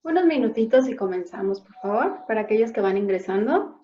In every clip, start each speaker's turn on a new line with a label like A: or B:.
A: Unos minutitos y comenzamos, por favor, para aquellos que van ingresando.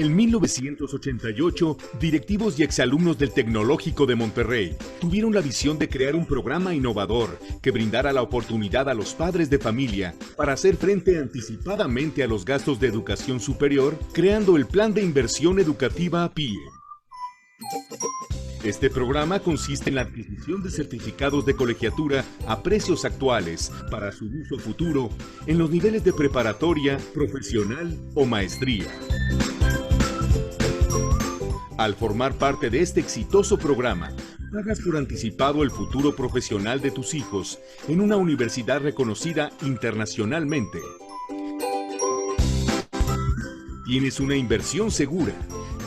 B: En 1988, directivos y exalumnos del Tecnológico de Monterrey tuvieron la visión de crear un programa innovador que brindara la oportunidad a los padres de familia para hacer frente anticipadamente a los gastos de educación superior, creando el Plan de Inversión Educativa PIE. Este programa consiste en la adquisición de certificados de colegiatura a precios actuales para su uso futuro en los niveles de preparatoria, profesional o maestría. Al formar parte de este exitoso programa, pagas por anticipado el futuro profesional de tus hijos en una universidad reconocida internacionalmente. Tienes una inversión segura,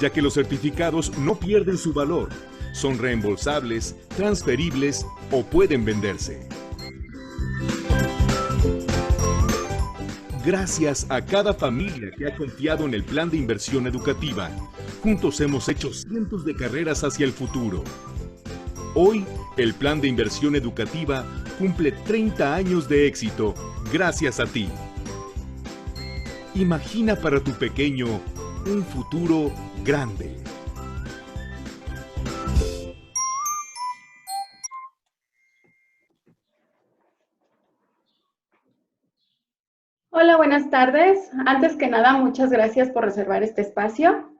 B: ya que los certificados no pierden su valor, son reembolsables, transferibles o pueden venderse. Gracias a cada familia que ha confiado en el Plan de Inversión Educativa, juntos hemos hecho cientos de carreras hacia el futuro. Hoy, el Plan de Inversión Educativa cumple 30 años de éxito gracias a ti. Imagina para tu pequeño un futuro grande.
A: Hola, buenas tardes. Antes que nada, muchas gracias por reservar este espacio.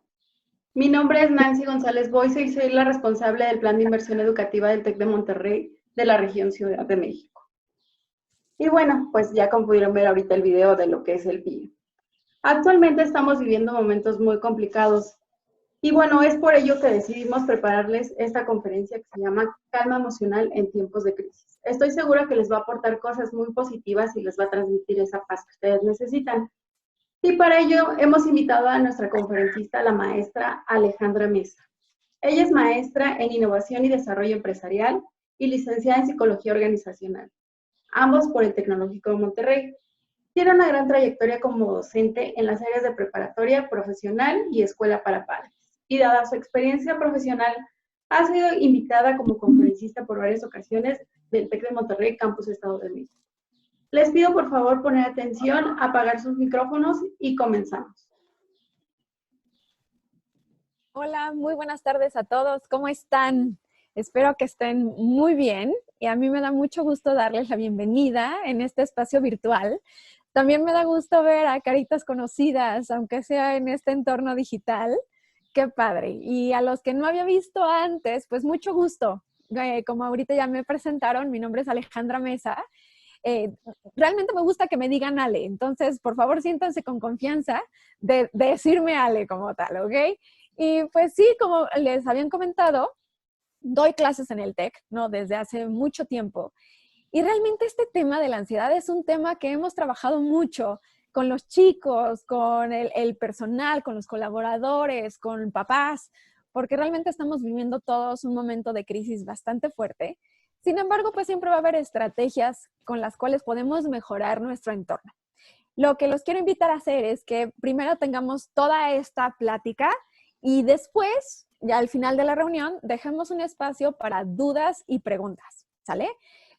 A: Mi nombre es Nancy González Boyce y soy la responsable del Plan de Inversión Educativa del TEC de Monterrey de la región Ciudad de México. Y bueno, pues ya como pudieron ver ahorita el video de lo que es el PIE. Actualmente estamos viviendo momentos muy complicados Y bueno, es por ello que decidimos prepararles esta conferencia que se llama Calma Emocional en Tiempos de Crisis. Estoy segura que les va a aportar cosas muy positivas y les va a transmitir esa paz que ustedes necesitan. Y para ello hemos invitado a nuestra conferencista, la maestra Alejandra Mesa. Ella es maestra en Innovación y Desarrollo Empresarial y licenciada en Psicología Organizacional, ambos por el Tecnológico de Monterrey. Tiene una gran trayectoria como docente en las áreas de preparatoria, profesional y escuela para padres. Y dada su experiencia profesional, ha sido invitada como conferencista por varias ocasiones del TEC de Monterrey, Campus Estado de México. Les pido por favor poner atención, apagar sus micrófonos y comenzamos.
C: Hola, muy buenas tardes a todos. ¿Cómo están? Espero que estén muy bien y a mí me da mucho gusto darles la bienvenida en este espacio virtual. También me da gusto ver a caritas conocidas, aunque sea en este entorno digital. ¡Qué padre! Y a los que no había visto antes, pues mucho gusto. Como ahorita ya me presentaron, mi nombre es Alejandra Mesa. Realmente me gusta que me digan Ale, entonces por favor siéntanse con confianza de decirme Ale como tal, ¿ok? Y pues sí, como les habían comentado, doy clases en el TEC, ¿no? Desde hace mucho tiempo. Y realmente este tema de la ansiedad es un tema que hemos trabajado mucho con los chicos, con el personal, con los colaboradores, con papás, porque realmente estamos viviendo todos un momento de crisis bastante fuerte. Sin embargo, pues siempre va a haber estrategias con las cuales podemos mejorar nuestro entorno. Lo que los quiero invitar a hacer es que primero tengamos toda esta plática y después, ya al final de la reunión, dejemos un espacio para dudas y preguntas, ¿sale?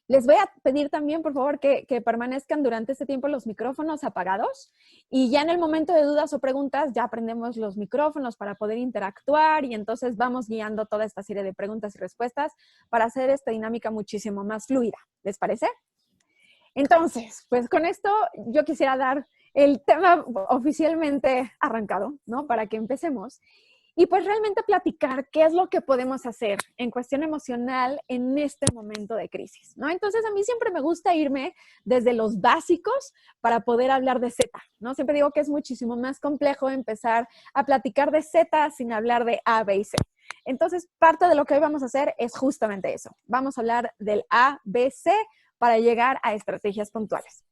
C: Les voy a pedir también, por favor, que permanezcan durante este tiempo los micrófonos apagados y ya en el momento de dudas o preguntas ya prendemos los micrófonos para poder interactuar y entonces vamos guiando toda esta serie de preguntas y respuestas para hacer esta dinámica muchísimo más fluida. ¿Les parece? Entonces, pues con esto yo quisiera dar el tema oficialmente arrancado, ¿no? Para que empecemos. Y pues realmente platicar qué es lo que podemos hacer en cuestión emocional en este momento de crisis, ¿no? Entonces a mí siempre me gusta irme desde los básicos para poder hablar de Z, ¿no? Siempre digo que es muchísimo más complejo empezar a platicar de Z sin hablar de A, B y C. Entonces parte de lo que hoy vamos a hacer es justamente eso. Vamos a hablar del A, B, C para llegar a estrategias puntuales.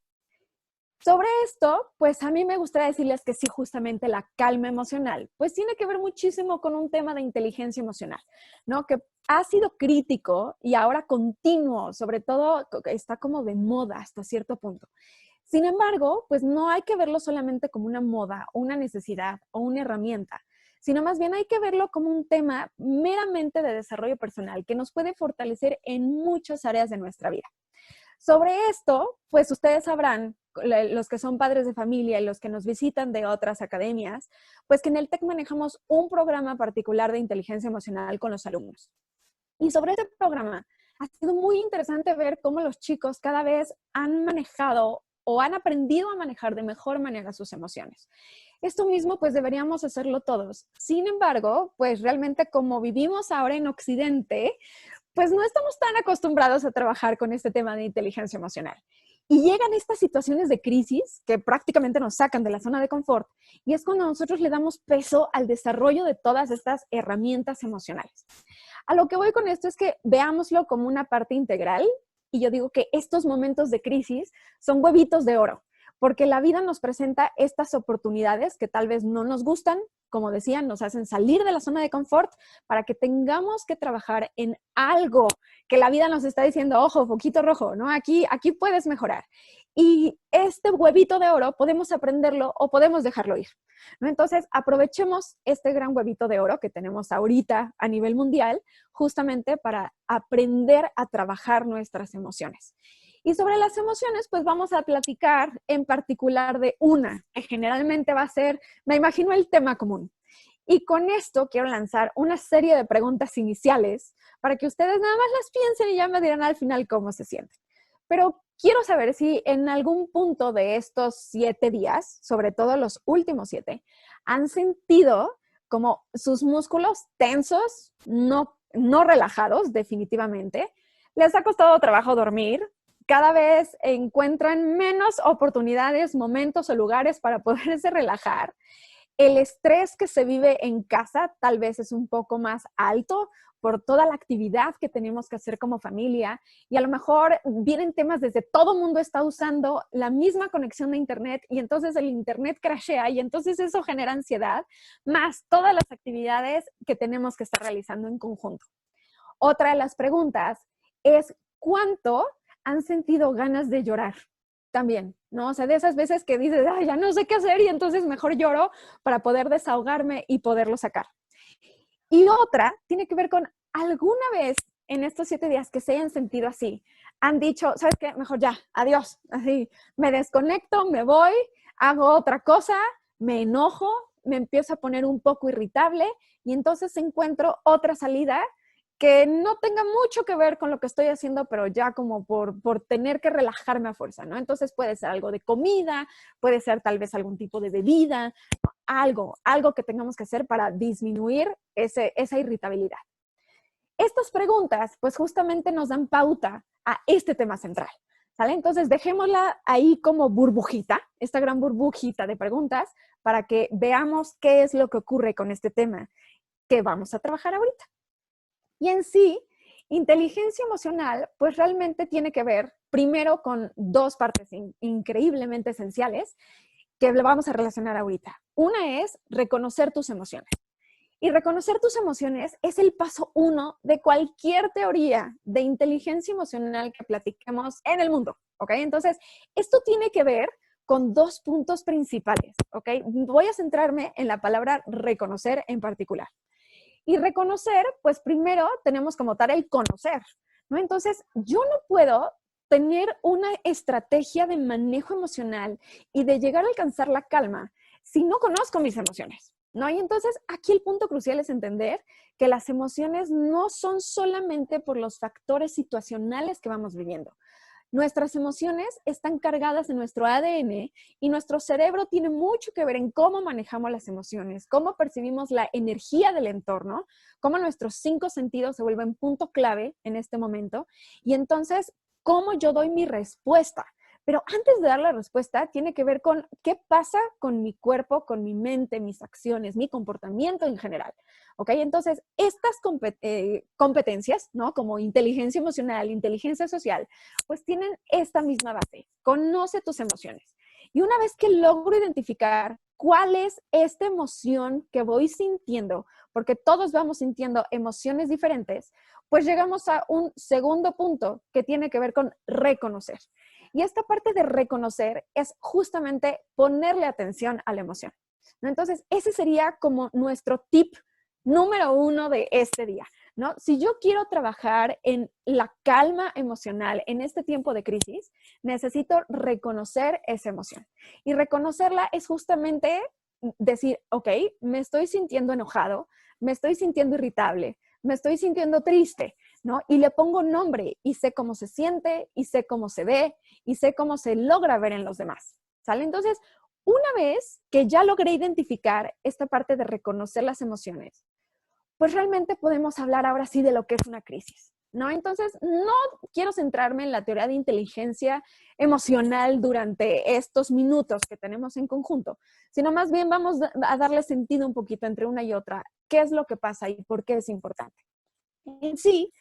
C: Sobre esto, pues a mí me gustaría decirles que sí, justamente la calma emocional, pues tiene que ver muchísimo con un tema de inteligencia emocional, ¿no? Que ha sido crítico y ahora continuo, sobre todo está como de moda hasta cierto punto. Sin embargo, pues no hay que verlo solamente como una moda o una necesidad o una herramienta, sino más bien hay que verlo como un tema meramente de desarrollo personal que nos puede fortalecer en muchas áreas de nuestra vida. Sobre esto, pues ustedes sabrán, los que son padres de familia y los que nos visitan de otras academias, pues que en el TEC manejamos un programa particular de inteligencia emocional con los alumnos. Y sobre este programa ha sido muy interesante ver cómo los chicos cada vez han manejado o han aprendido a manejar de mejor manera sus emociones. Esto mismo pues deberíamos hacerlo todos. Sin embargo, pues realmente como vivimos ahora en Occidente, pues no estamos tan acostumbrados a trabajar con este tema de inteligencia emocional. Y llegan estas situaciones de crisis que prácticamente nos sacan de la zona de confort y es cuando nosotros le damos peso al desarrollo de todas estas herramientas emocionales. A lo que voy con esto es que veámoslo como una parte integral y yo digo que estos momentos de crisis son huevitos de oro, porque la vida nos presenta estas oportunidades que tal vez no nos gustan, como decían, nos hacen salir de la zona de confort para que tengamos que trabajar en algo que la vida nos está diciendo, ojo, foquito rojo, ¿no? Aquí puedes mejorar. Y este huevito de oro podemos aprenderlo o podemos dejarlo ir, ¿no? Entonces, aprovechemos este gran huevito de oro que tenemos ahorita a nivel mundial justamente para aprender a trabajar nuestras emociones. Y sobre las emociones, pues vamos a platicar en particular de una, que generalmente va a ser, me imagino, el tema común. Y con esto quiero lanzar una serie de preguntas iniciales para que ustedes nada más las piensen y ya me dirán al final cómo se sienten. Pero quiero saber si en algún punto de estos 7 días, sobre todo los últimos 7, han sentido como sus músculos tensos, no relajados definitivamente. Les ha costado trabajo dormir. Cada vez encuentran menos oportunidades, momentos o lugares para poderse relajar. El estrés que se vive en casa tal vez es un poco más alto por toda la actividad que tenemos que hacer como familia, y a lo mejor vienen temas desde todo mundo está usando la misma conexión de internet y entonces el internet crashea y entonces eso genera ansiedad, más todas las actividades que tenemos que estar realizando en conjunto. Otra de las preguntas es, ¿cuánto han sentido ganas de llorar? También, ¿no? O sea, de esas veces que dices, ay, ya no sé qué hacer y entonces mejor lloro para poder desahogarme y poderlo sacar. Y otra tiene que ver con alguna vez en estos 7 días que se hayan sentido así, han dicho, ¿sabes qué? Mejor ya, adiós, así, me desconecto, me voy, hago otra cosa, me enojo, me empiezo a poner un poco irritable y entonces encuentro otra salida que no tenga mucho que ver con lo que estoy haciendo, pero ya como por tener que relajarme a fuerza, ¿no? Entonces puede ser algo de comida, puede ser tal vez algún tipo de bebida, algo que tengamos que hacer para disminuir esa irritabilidad. Estas preguntas, pues justamente nos dan pauta a este tema central, ¿sale? Entonces dejémosla ahí como burbujita, esta gran burbujita de preguntas, para que veamos qué es lo que ocurre con este tema que vamos a trabajar ahorita. Y en sí, inteligencia emocional, pues realmente tiene que ver primero con 2 partes increíblemente esenciales que lo vamos a relacionar ahorita. Una es reconocer tus emociones. Y reconocer tus emociones es el paso 1 de cualquier teoría de inteligencia emocional que platiquemos en el mundo, ¿ok? Entonces, esto tiene que ver con 2 puntos principales, ¿ok? Voy a centrarme en la palabra reconocer en particular. Y reconocer, pues primero tenemos como tal el conocer, ¿no? Entonces, yo no puedo tener una estrategia de manejo emocional y de llegar a alcanzar la calma si no conozco mis emociones, ¿no? Y entonces aquí el punto crucial es entender que las emociones no son solamente por los factores situacionales que vamos viviendo. Nuestras emociones están cargadas en nuestro ADN y nuestro cerebro tiene mucho que ver en cómo manejamos las emociones, cómo percibimos la energía del entorno, cómo nuestros 5 sentidos se vuelven punto clave en este momento y entonces cómo yo doy mi respuesta. Pero antes de dar la respuesta, tiene que ver con qué pasa con mi cuerpo, con mi mente, mis acciones, mi comportamiento en general. ¿Ok? Entonces, estas competencias, ¿no? Como inteligencia emocional, inteligencia social, pues tienen esta misma base. Conoce tus emociones. Y una vez que logro identificar cuál es esta emoción que voy sintiendo, porque todos vamos sintiendo emociones diferentes, pues llegamos a un segundo punto que tiene que ver con reconocer. Y esta parte de reconocer es justamente ponerle atención a la emoción, ¿no? Entonces, ese sería como nuestro tip número 1 de este día, ¿no? Si yo quiero trabajar en la calma emocional en este tiempo de crisis, necesito reconocer esa emoción. Y reconocerla es justamente decir, ok, me estoy sintiendo enojado, me estoy sintiendo irritable, me estoy sintiendo triste, ¿no? Y le pongo nombre y sé cómo se siente y sé cómo se ve y sé cómo se logra ver en los demás, ¿sale? Entonces, una vez que ya logré identificar esta parte de reconocer las emociones, pues realmente podemos hablar ahora sí de lo que es una crisis, ¿no? Entonces, no quiero centrarme en la teoría de inteligencia emocional durante estos minutos que tenemos en conjunto, sino más bien vamos a darle sentido un poquito entre una y otra, qué es lo que pasa y por qué es importante. En sí,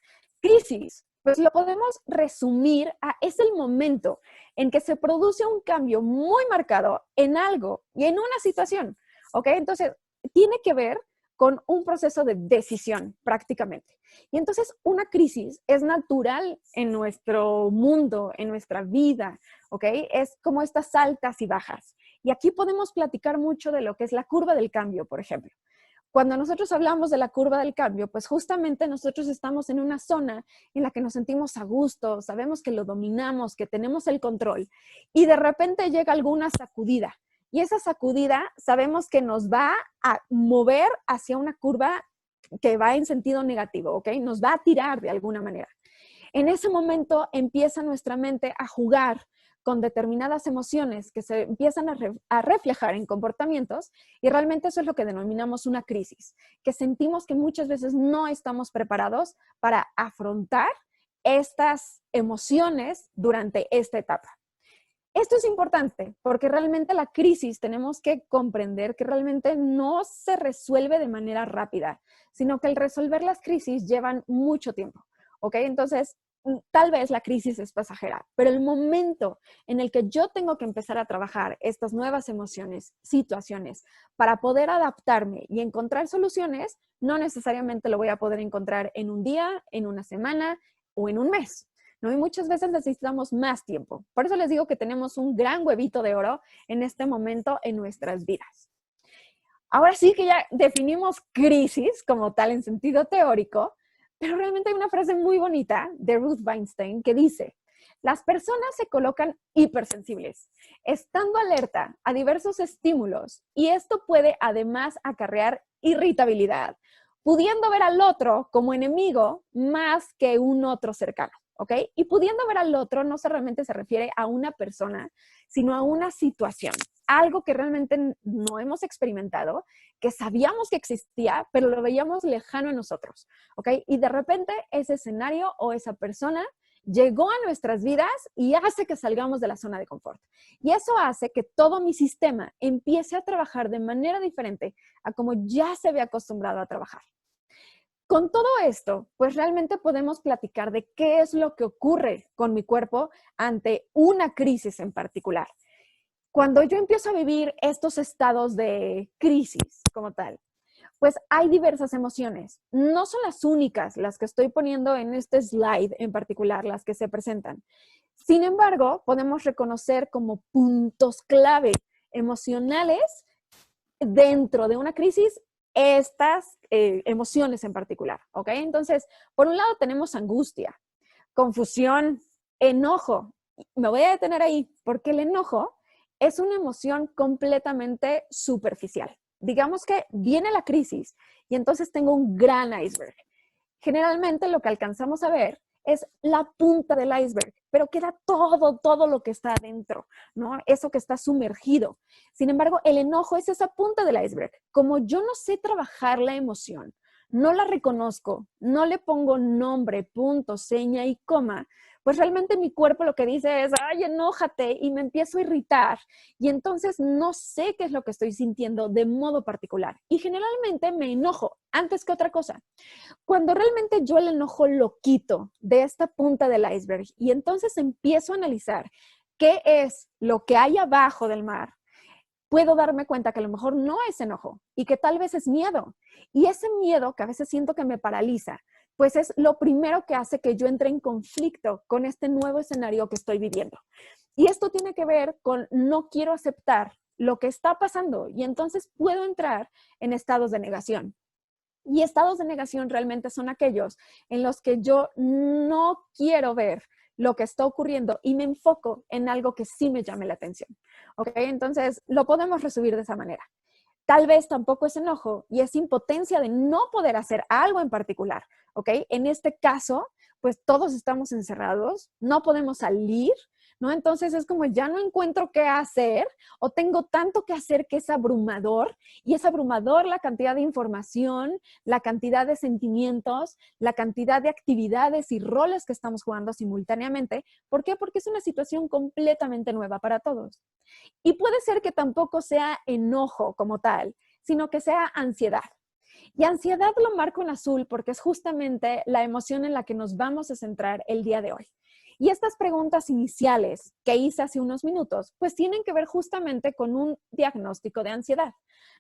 C: crisis, pues lo podemos resumir a es el momento en que se produce un cambio muy marcado en algo y en una situación, ¿ok? Entonces, tiene que ver con un proceso de decisión prácticamente. Y entonces una crisis es natural en nuestro mundo, en nuestra vida, ¿ok? Es como estas altas y bajas. Y aquí podemos platicar mucho de lo que es la curva del cambio, por ejemplo. Cuando nosotros hablamos de la curva del cambio, pues justamente nosotros estamos en una zona en la que nos sentimos a gusto, sabemos que lo dominamos, que tenemos el control y de repente llega alguna sacudida. Y esa sacudida sabemos que nos va a mover hacia una curva que va en sentido negativo, ¿ok? Nos va a tirar de alguna manera. En ese momento empieza nuestra mente a jugar con determinadas emociones que se empiezan a reflejar en comportamientos y realmente eso es lo que denominamos una crisis, que sentimos que muchas veces no estamos preparados para afrontar estas emociones durante esta etapa. Esto es importante porque realmente la crisis tenemos que comprender que realmente no se resuelve de manera rápida, sino que el resolver las crisis llevan mucho tiempo, ¿ok? Entonces, tal vez la crisis es pasajera, pero el momento en el que yo tengo que empezar a trabajar estas nuevas emociones, situaciones, para poder adaptarme y encontrar soluciones, no necesariamente lo voy a poder encontrar en un día, en una semana o en un mes, ¿no? Y muchas veces necesitamos más tiempo. Por eso les digo que tenemos un gran huevito de oro en este momento en nuestras vidas. Ahora sí que ya definimos crisis como tal en sentido teórico, pero realmente hay una frase muy bonita de Ruth Weinstein que dice: las personas se colocan hipersensibles, estando alerta a diversos estímulos, y esto puede además acarrear irritabilidad, pudiendo ver al otro como enemigo más que un otro cercano, ¿ok? Y pudiendo ver al otro no solamente se refiere a una persona, sino a una situación, algo que realmente no hemos experimentado, que sabíamos que existía, pero lo veíamos lejano en nosotros, ¿ok? Y de repente ese escenario o esa persona llegó a nuestras vidas y hace que salgamos de la zona de confort. Y eso hace que todo mi sistema empiece a trabajar de manera diferente a como ya se había acostumbrado a trabajar. Con todo esto, pues realmente podemos platicar de qué es lo que ocurre con mi cuerpo ante una crisis en particular. Cuando yo empiezo a vivir estos estados de crisis como tal, pues hay diversas emociones. No son las únicas las que estoy poniendo en este slide en particular, las que se presentan. Sin embargo, podemos reconocer como puntos clave emocionales dentro de una crisis estas emociones en particular, ¿ok? Entonces, por un lado tenemos angustia, confusión, enojo. Me voy a detener ahí porque el enojo es una emoción completamente superficial. Digamos que viene la crisis y entonces tengo un gran iceberg. Generalmente lo que alcanzamos a ver es la punta del iceberg, pero queda todo lo que está adentro, ¿no? Eso que está sumergido. Sin embargo, el enojo es esa punta del iceberg. Como yo no sé trabajar la emoción, no la reconozco, no le pongo nombre, punto, seña y coma, pues realmente mi cuerpo lo que dice es: ay, enójate, y me empiezo a irritar. Y entonces no sé qué es lo que estoy sintiendo de modo particular. Y generalmente me enojo antes que otra cosa. Cuando realmente yo el enojo lo quito de esta punta del iceberg y entonces empiezo a analizar qué es lo que hay abajo del mar, puedo darme cuenta que a lo mejor no es enojo y que tal vez es miedo. Y ese miedo que a veces siento que me paraliza, pues es lo primero que hace que yo entre en conflicto con este nuevo escenario que estoy viviendo. Y esto tiene que ver con no quiero aceptar lo que está pasando y entonces puedo entrar en estados de negación. Y estados de negación realmente son aquellos en los que yo no quiero ver lo que está ocurriendo y me enfoco en algo que sí me llame la atención. ¿Ok? Entonces, lo podemos resumir de esa manera. Tal vez tampoco es enojo y es impotencia de no poder hacer algo en particular. ¿Ok? En este caso, pues todos estamos encerrados, no podemos salir, ¿no? Entonces es como ya no encuentro qué hacer o tengo tanto que hacer que es abrumador, y es abrumador la cantidad de información, la cantidad de sentimientos, la cantidad de actividades y roles que estamos jugando simultáneamente. ¿Por qué? Porque es una situación completamente nueva para todos. Y puede ser que tampoco sea enojo como tal, sino que sea ansiedad. Y ansiedad lo marco en azul porque es justamente la emoción en la que nos vamos a centrar el día de hoy. Y estas preguntas iniciales que hice hace unos minutos, pues tienen que ver justamente con un diagnóstico de ansiedad.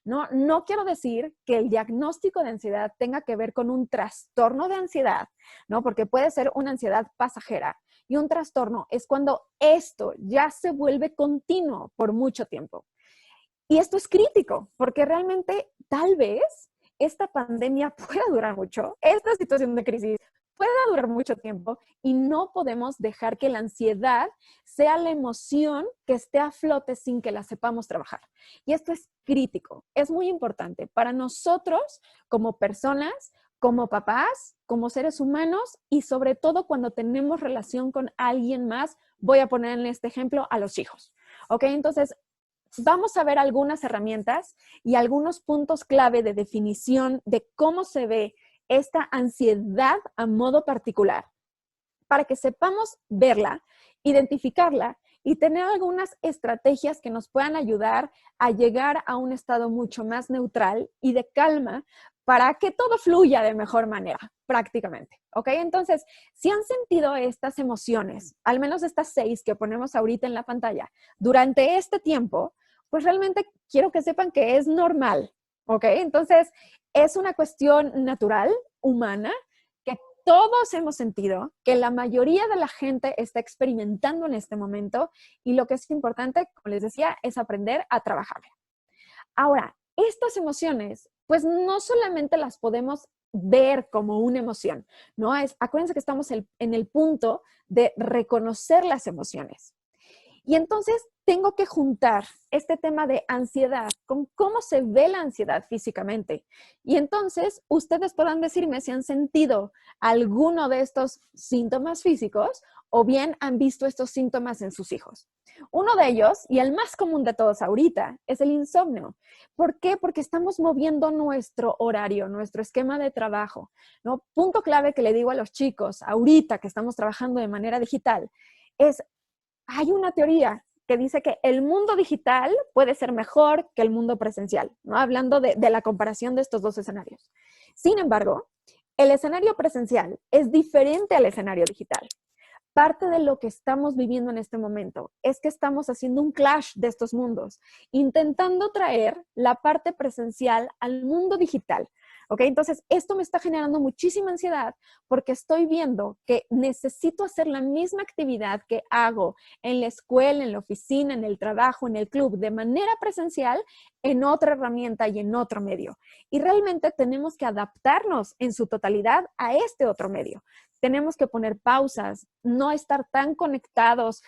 C: No quiero decir que el diagnóstico de ansiedad tenga que ver con un trastorno de ansiedad, ¿no? Porque puede ser una ansiedad pasajera. Y un trastorno es cuando esto ya se vuelve continuo por mucho tiempo. Y esto es crítico, porque realmente tal vez esta pandemia pueda durar mucho, esta situación de crisis pueda durar mucho tiempo, y no podemos dejar que la ansiedad sea la emoción que esté a flote sin que la sepamos trabajar. Y esto es crítico, es muy importante para nosotros como personas, como papás, como seres humanos, y sobre todo cuando tenemos relación con alguien más. Voy a poner en este ejemplo a los hijos. ¿Ok? Entonces, vamos a ver algunas herramientas y algunos puntos clave de definición de cómo se ve esta ansiedad a modo particular, para que sepamos verla, identificarla y tener algunas estrategias que nos puedan ayudar a llegar a un estado mucho más neutral y de calma para que todo fluya de mejor manera, prácticamente, ¿ok? Entonces, si han sentido estas emociones, al menos estas 6 que ponemos ahorita en la pantalla, durante este tiempo, pues realmente quiero que sepan que es normal, ¿ok? Entonces, es una cuestión natural, humana, que todos hemos sentido, que la mayoría de la gente está experimentando en este momento y lo que es importante, como les decía, es aprender a trabajar. Ahora, estas emociones, pues no solamente las podemos ver como una emoción, ¿no? Acuérdense que estamos en el punto de reconocer las emociones. Y entonces tengo que juntar este tema de ansiedad con cómo se ve la ansiedad físicamente. Y entonces ustedes podrán decirme si han sentido alguno de estos síntomas físicos o bien han visto estos síntomas en sus hijos. Uno de ellos, y el más común de todos ahorita, es el insomnio. ¿Por qué? Porque estamos moviendo nuestro horario, nuestro esquema de trabajo, ¿no? Punto clave que le digo a los chicos ahorita que estamos trabajando de manera digital es: hay una teoría que dice que el mundo digital puede ser mejor que el mundo presencial, ¿no? Hablando de la comparación de estos dos escenarios. Sin embargo, el escenario presencial es diferente al escenario digital. Parte de lo que estamos viviendo en este momento es que estamos haciendo un clash de estos mundos, intentando traer la parte presencial al mundo digital. ¿Ok? Entonces, esto me está generando muchísima ansiedad porque estoy viendo que necesito hacer la misma actividad que hago en la escuela, en la oficina, en el trabajo, en el club, de manera presencial, en otra herramienta y en otro medio. Y realmente tenemos que adaptarnos en su totalidad a este otro medio. Tenemos que poner pausas, no estar tan conectados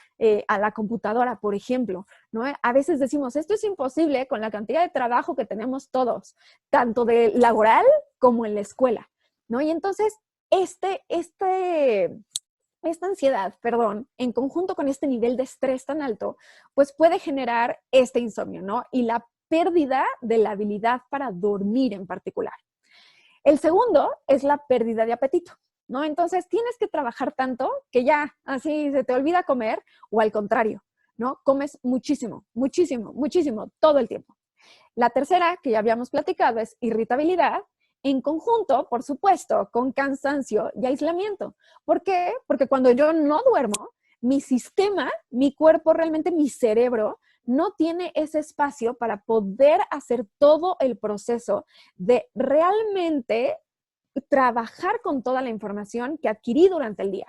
C: a la computadora, por ejemplo, ¿no? A veces decimos, esto es imposible con la cantidad de trabajo que tenemos todos, tanto de laboral como en la escuela, ¿no? Y entonces, esta ansiedad, en conjunto con este nivel de estrés tan alto, pues puede generar este insomnio, ¿no? Y la pérdida de la habilidad para dormir en particular. El segundo es la pérdida de apetito, ¿no? Entonces tienes que trabajar tanto que ya así se te olvida comer, o al contrario, ¿no? Comes muchísimo, muchísimo, muchísimo, todo el tiempo. La tercera, que ya habíamos platicado, es irritabilidad, en conjunto, por supuesto, con cansancio y aislamiento. ¿Por qué? Porque cuando yo no duermo, mi sistema, mi cuerpo, realmente mi cerebro, no tiene ese espacio para poder hacer todo el proceso de realmente trabajar con toda la información que adquirí durante el día.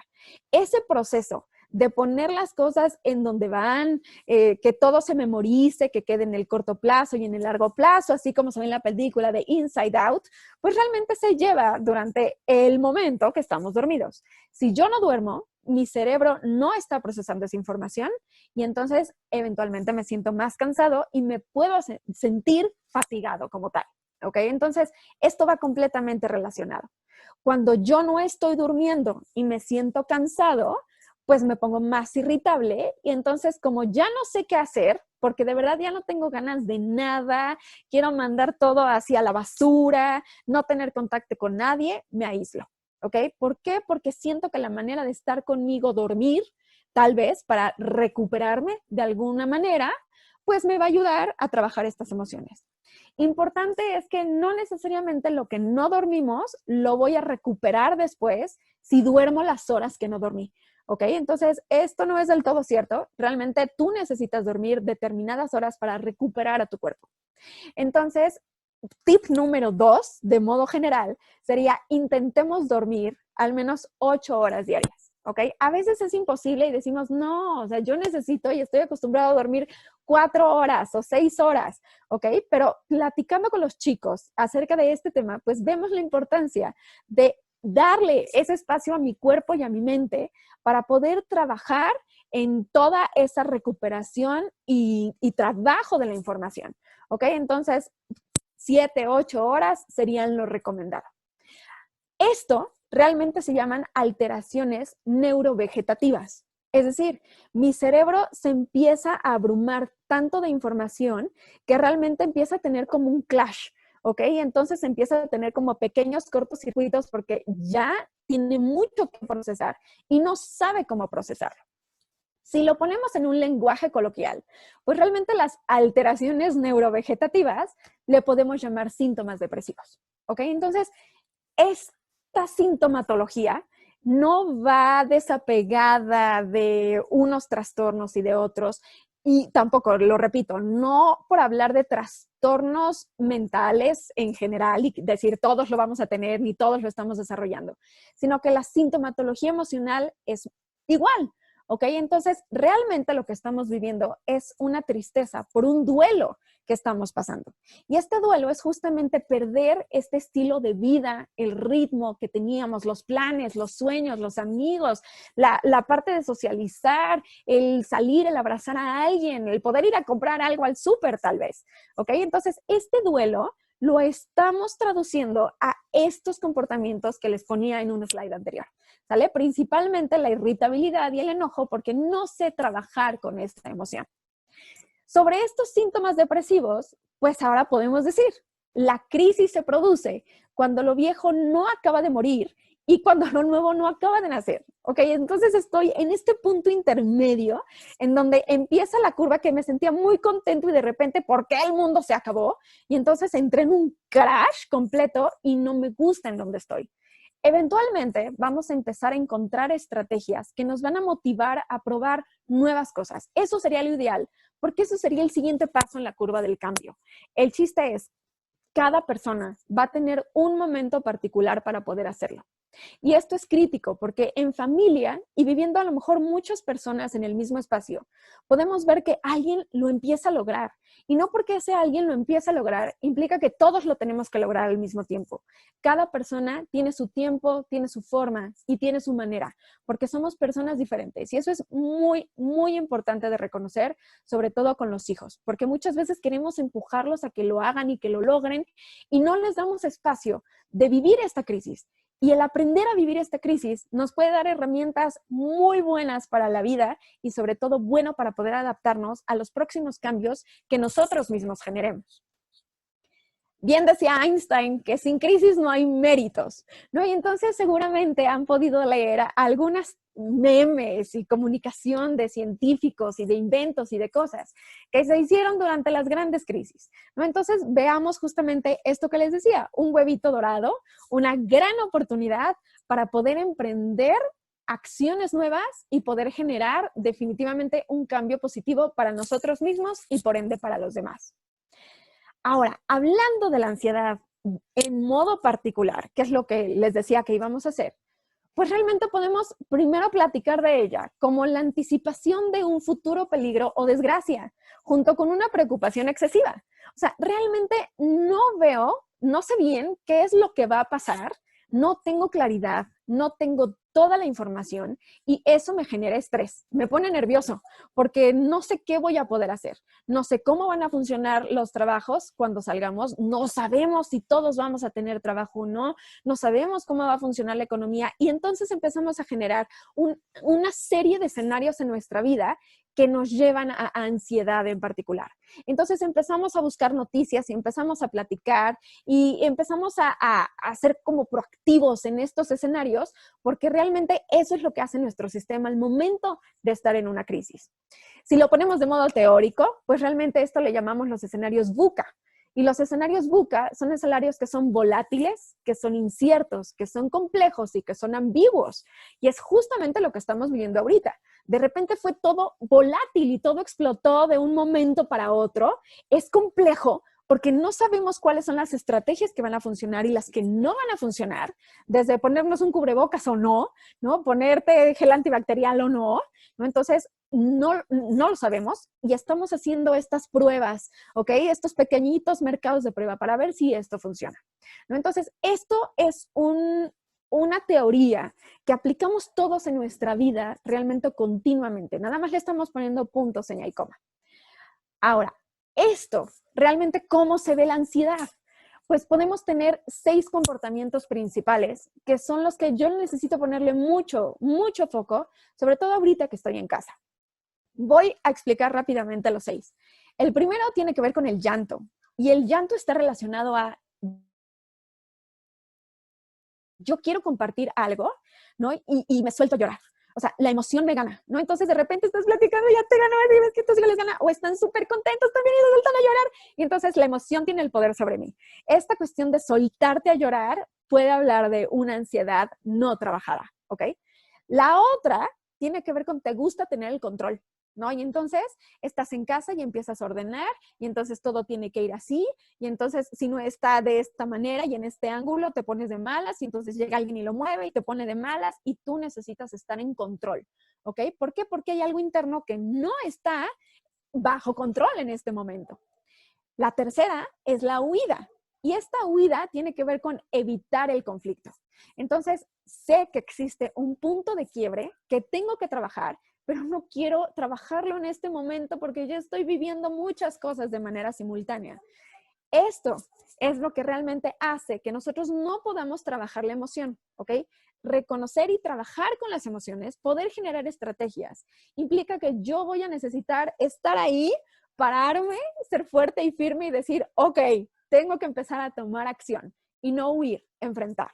C: Ese proceso de poner las cosas en donde van, que todo se memorice, que quede en el corto plazo y en el largo plazo, así como se ve en la película de Inside Out, pues realmente se lleva durante el momento que estamos dormidos. Si yo no duermo, mi cerebro no está procesando esa información y entonces eventualmente me siento más cansado y me puedo sentir fatigado como tal. ¿Ok? Entonces, esto va completamente relacionado. Cuando yo no estoy durmiendo y me siento cansado, pues me pongo más irritable y entonces como ya no sé qué hacer, porque de verdad ya no tengo ganas de nada, quiero mandar todo hacia la basura, no tener contacto con nadie, me aíslo. ¿Ok? ¿Por qué? Porque siento que la manera de estar conmigo, dormir, tal vez para recuperarme de alguna manera, pues me va a ayudar a trabajar estas emociones. Importante es que no necesariamente lo que no dormimos lo voy a recuperar después si duermo las horas que no dormí. ¿Ok? Entonces, esto no es del todo cierto. Realmente tú necesitas dormir determinadas horas para recuperar a tu cuerpo. Entonces, tip número 2, de modo general, sería intentemos dormir al menos 8 horas diarias. ¿Ok? A veces es imposible y decimos, no, o sea, yo necesito y estoy acostumbrado a dormir 4 horas o 6 horas, ¿ok? Pero platicando con los chicos acerca de este tema, pues vemos la importancia de darle ese espacio a mi cuerpo y a mi mente para poder trabajar en toda esa recuperación y trabajo de la información, ¿ok? Entonces, 7, 8 horas serían lo recomendado. Esto realmente se llaman alteraciones neurovegetativas. Es decir, mi cerebro se empieza a abrumar tanto de información que realmente empieza a tener como un clash, ¿ok? Entonces empieza a tener como pequeños cortocircuitos porque ya tiene mucho que procesar y no sabe cómo procesarlo. Si lo ponemos en un lenguaje coloquial, pues realmente las alteraciones neurovegetativas le podemos llamar síntomas depresivos, ¿ok? Entonces, esta sintomatología no va desapegada de unos trastornos y de otros, y tampoco, lo repito, no por hablar de trastornos mentales en general y decir todos lo vamos a tener ni todos lo estamos desarrollando, sino que la sintomatología emocional es igual. ¿Ok? Entonces, realmente lo que estamos viviendo es una tristeza por un duelo que estamos pasando. Y este duelo es justamente perder este estilo de vida, el ritmo que teníamos, los planes, los sueños, los amigos, la parte de socializar, el salir, el abrazar a alguien, el poder ir a comprar algo al súper tal vez. ¿Ok? Entonces, este duelo lo estamos traduciendo a estos comportamientos que les ponía en un slide anterior. ¿Sale? Principalmente la irritabilidad y el enojo porque no sé trabajar con esta emoción. Sobre estos síntomas depresivos, pues ahora podemos decir, la crisis se produce cuando lo viejo no acaba de morir y cuando lo nuevo no acaba de nacer. ¿Ok? Entonces estoy en este punto intermedio en donde empieza la curva que me sentía muy contento y de repente, ¿por qué el mundo se acabó? Y entonces entré en un crash completo y no me gusta en donde estoy. Eventualmente vamos a empezar a encontrar estrategias que nos van a motivar a probar nuevas cosas. Eso sería lo ideal, porque eso sería el siguiente paso en la curva del cambio. El chiste es, cada persona va a tener un momento particular para poder hacerlo. Y esto es crítico porque en familia y viviendo a lo mejor muchas personas en el mismo espacio, podemos ver que alguien lo empieza a lograr. Y no porque ese alguien lo empieza a lograr, implica que todos lo tenemos que lograr al mismo tiempo. Cada persona tiene su tiempo, tiene su forma y tiene su manera, porque somos personas diferentes. Y eso es muy, muy importante de reconocer, sobre todo con los hijos, porque muchas veces queremos empujarlos a que lo hagan y que lo logren y no les damos espacio de vivir esta crisis. Y el aprender a vivir esta crisis nos puede dar herramientas muy buenas para la vida y sobre todo bueno para poder adaptarnos a los próximos cambios que nosotros mismos generemos. Bien decía Einstein que sin crisis no hay méritos, ¿no? Y entonces seguramente han podido leer algunas memes y comunicación de científicos y de inventos y de cosas que se hicieron durante las grandes crisis, ¿no? Entonces veamos justamente esto que les decía, un huevito dorado, una gran oportunidad para poder emprender acciones nuevas y poder generar definitivamente un cambio positivo para nosotros mismos y por ende para los demás. Ahora, hablando de la ansiedad en modo particular, que es lo que les decía que íbamos a hacer, pues realmente podemos primero platicar de ella como la anticipación de un futuro peligro o desgracia, junto con una preocupación excesiva. O sea, realmente no sé bien qué es lo que va a pasar, no tengo claridad, no tengo toda la información y eso me genera estrés, me pone nervioso porque no sé qué voy a poder hacer, no sé cómo van a funcionar los trabajos cuando salgamos, no sabemos si todos vamos a tener trabajo o no, no sabemos cómo va a funcionar la economía y entonces empezamos a generar una serie de escenarios en nuestra vida que nos llevan a ansiedad en particular. Entonces empezamos a buscar noticias y empezamos a platicar y empezamos a ser como proactivos en estos escenarios porque realmente eso es lo que hace nuestro sistema al momento de estar en una crisis. Si lo ponemos de modo teórico, pues realmente esto le llamamos los escenarios VUCA. Y los escenarios VUCA son escenarios que son volátiles, que son inciertos, que son complejos y que son ambiguos. Y es justamente lo que estamos viviendo ahorita. De repente fue todo volátil y todo explotó de un momento para otro. Es complejo porque no sabemos cuáles son las estrategias que van a funcionar y las que no van a funcionar, desde ponernos un cubrebocas o no, ¿no? Ponerte gel antibacterial o no, ¿no? Entonces, no lo sabemos y estamos haciendo estas pruebas, ¿ok? Estos pequeñitos mercados de prueba para ver si esto funciona, ¿no? Entonces, esto es una teoría que aplicamos todos en nuestra vida realmente continuamente. Nada más le estamos poniendo puntos, seña y coma. Ahora, esto, realmente, ¿cómo se ve la ansiedad? Pues podemos tener 6 comportamientos principales, que son los que yo necesito ponerle mucho, mucho foco, sobre todo ahorita que estoy en casa. Voy a explicar rápidamente los 6. El primero tiene que ver con el llanto, y el llanto está relacionado a yo quiero compartir algo, ¿no? Y me suelto a llorar. O sea, la emoción me gana, ¿no? Entonces de repente estás platicando y ya te ganó y ves que tus hijos les gana o están súper contentos también y se sueltan a llorar. Y entonces la emoción tiene el poder sobre mí. Esta cuestión de soltarte a llorar puede hablar de una ansiedad no trabajada, ¿ok? La otra tiene que ver con te gusta tener el control, ¿no? Y entonces estás en casa y empiezas a ordenar y entonces todo tiene que ir así y entonces si no está de esta manera y en este ángulo te pones de malas y entonces llega alguien y lo mueve y te pone de malas y tú necesitas estar en control, ¿ok? ¿Por qué? Porque hay algo interno que no está bajo control en este momento. La tercera es la huida. Y esta huida tiene que ver con evitar el conflicto. Entonces, sé que existe un punto de quiebre que tengo que trabajar, pero no quiero trabajarlo en este momento porque yo estoy viviendo muchas cosas de manera simultánea. Esto es lo que realmente hace que nosotros no podamos trabajar la emoción, ¿ok? Reconocer y trabajar con las emociones, poder generar estrategias, implica que yo voy a necesitar estar ahí, pararme, ser fuerte y firme y decir, ok, tengo que empezar a tomar acción y no huir, enfrentar.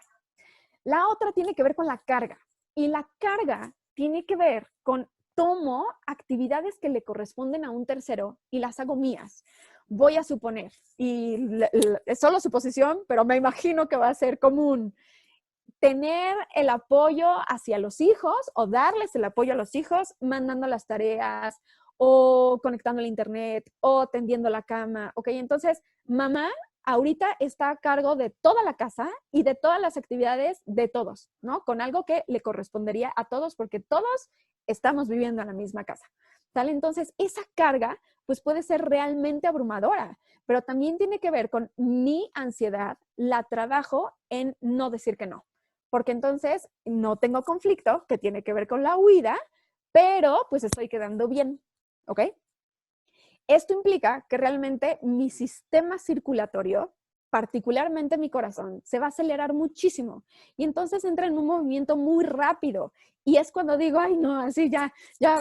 C: La otra tiene que ver con la carga y la carga tiene que ver con tomo actividades que le corresponden a un tercero y las hago mías. Voy a suponer, y es solo suposición, pero me imagino que va a ser común, tener el apoyo hacia los hijos o darles el apoyo a los hijos mandando las tareas o conectando el internet o tendiendo la cama, ¿ok? Entonces, mamá ahorita está a cargo de toda la casa y de todas las actividades de todos, ¿no? Con algo que le correspondería a todos porque todos estamos viviendo en la misma casa, ¿sale? Entonces, esa carga pues puede ser realmente abrumadora, pero también tiene que ver con mi ansiedad, la trabajo en no decir que no, porque entonces no tengo conflicto que tiene que ver con la huida, pero pues estoy quedando bien, ¿ok? Esto implica que realmente mi sistema circulatorio, particularmente mi corazón, se va a acelerar muchísimo y entonces entra en un movimiento muy rápido y es cuando digo, ay no, así ya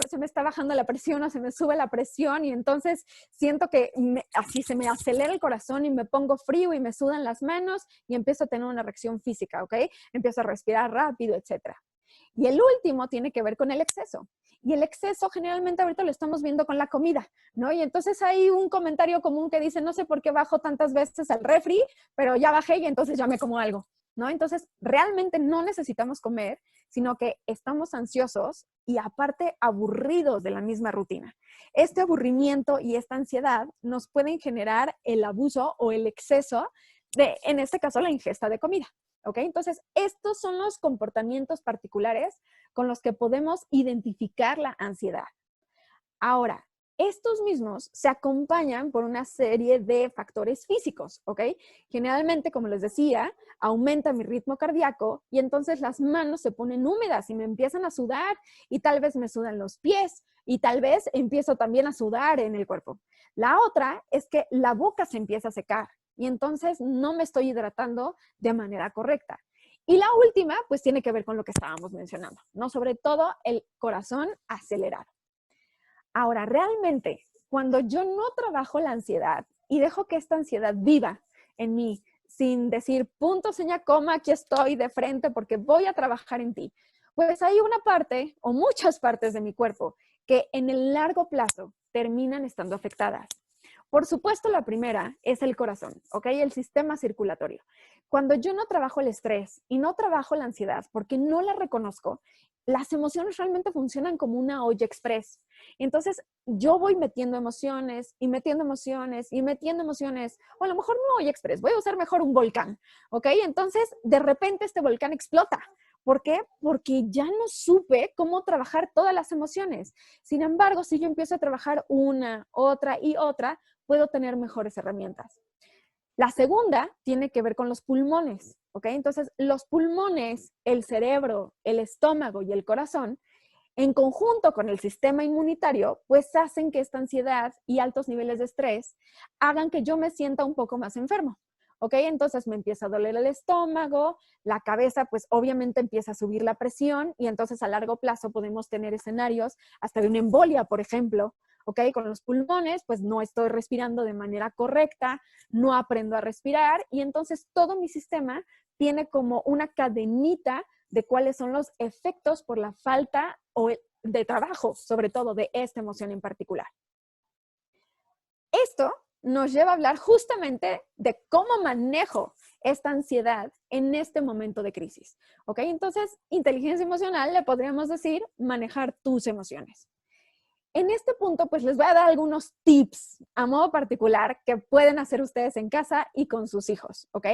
C: se me está bajando la presión o se me sube la presión y entonces siento que así se me acelera el corazón y me pongo frío y me sudan las manos y empiezo a tener una reacción física, ¿ok? Empiezo a respirar rápido, etcétera. Y el último tiene que ver con el exceso. Y el exceso generalmente ahorita lo estamos viendo con la comida, ¿no? Y entonces hay un comentario común que dice, no sé por qué bajo tantas veces al refri, pero ya bajé y entonces ya me como algo, ¿no? Entonces realmente no necesitamos comer, sino que estamos ansiosos y aparte aburridos de la misma rutina. Este aburrimiento y esta ansiedad nos pueden generar el abuso o el exceso de, en este caso, la ingesta de comida. ¿Ok? Entonces, estos son los comportamientos particulares con los que podemos identificar la ansiedad. Ahora, estos mismos se acompañan por una serie de factores físicos, ¿ok? Generalmente, como les decía, aumenta mi ritmo cardíaco y entonces las manos se ponen húmedas y me empiezan a sudar y tal vez me sudan los pies y tal vez empiezo también a sudar en el cuerpo. La otra es que la boca se empieza a secar y entonces no me estoy hidratando de manera correcta. Y la última, pues tiene que ver con lo que estábamos mencionando, ¿no? Sobre todo el corazón acelerado. Ahora, realmente, cuando yo no trabajo la ansiedad y dejo que esta ansiedad viva en mí, sin decir punto, seña, coma, aquí estoy de frente porque voy a trabajar en ti, pues hay una parte o muchas partes de mi cuerpo que en el largo plazo terminan estando afectadas. Por supuesto, la primera es el corazón, ¿ok? El sistema circulatorio. Cuando yo no trabajo el estrés y no trabajo la ansiedad porque no la reconozco, las emociones realmente funcionan como una olla express. Entonces, yo voy metiendo emociones y metiendo emociones y metiendo emociones, o a lo mejor no olla express, voy a usar mejor un volcán, ¿ok? Entonces, de repente este volcán explota. ¿Por qué? Porque ya no supe cómo trabajar todas las emociones. Sin embargo, si yo empiezo a trabajar una, otra y otra, puedo tener mejores herramientas. La segunda tiene que ver con los pulmones, ¿ok? Entonces, los pulmones, el cerebro, el estómago y el corazón, en conjunto con el sistema inmunitario, pues hacen que esta ansiedad y altos niveles de estrés hagan que yo me sienta un poco más enfermo, ¿ok? Entonces me empieza a doler el estómago, la cabeza, pues obviamente empieza a subir la presión y entonces a largo plazo podemos tener escenarios hasta de una embolia, por ejemplo, ¿ok? Con los pulmones, pues no estoy respirando de manera correcta, no aprendo a respirar y entonces todo mi sistema tiene como una cadenita de cuáles son los efectos por la falta o de trabajo, sobre todo de esta emoción en particular. Esto nos lleva a hablar justamente de cómo manejo esta ansiedad en este momento de crisis. ¿Ok? Entonces, inteligencia emocional le podríamos decir manejar tus emociones. En este punto, pues les voy a dar algunos tips a modo particular que pueden hacer ustedes en casa y con sus hijos, ¿ok?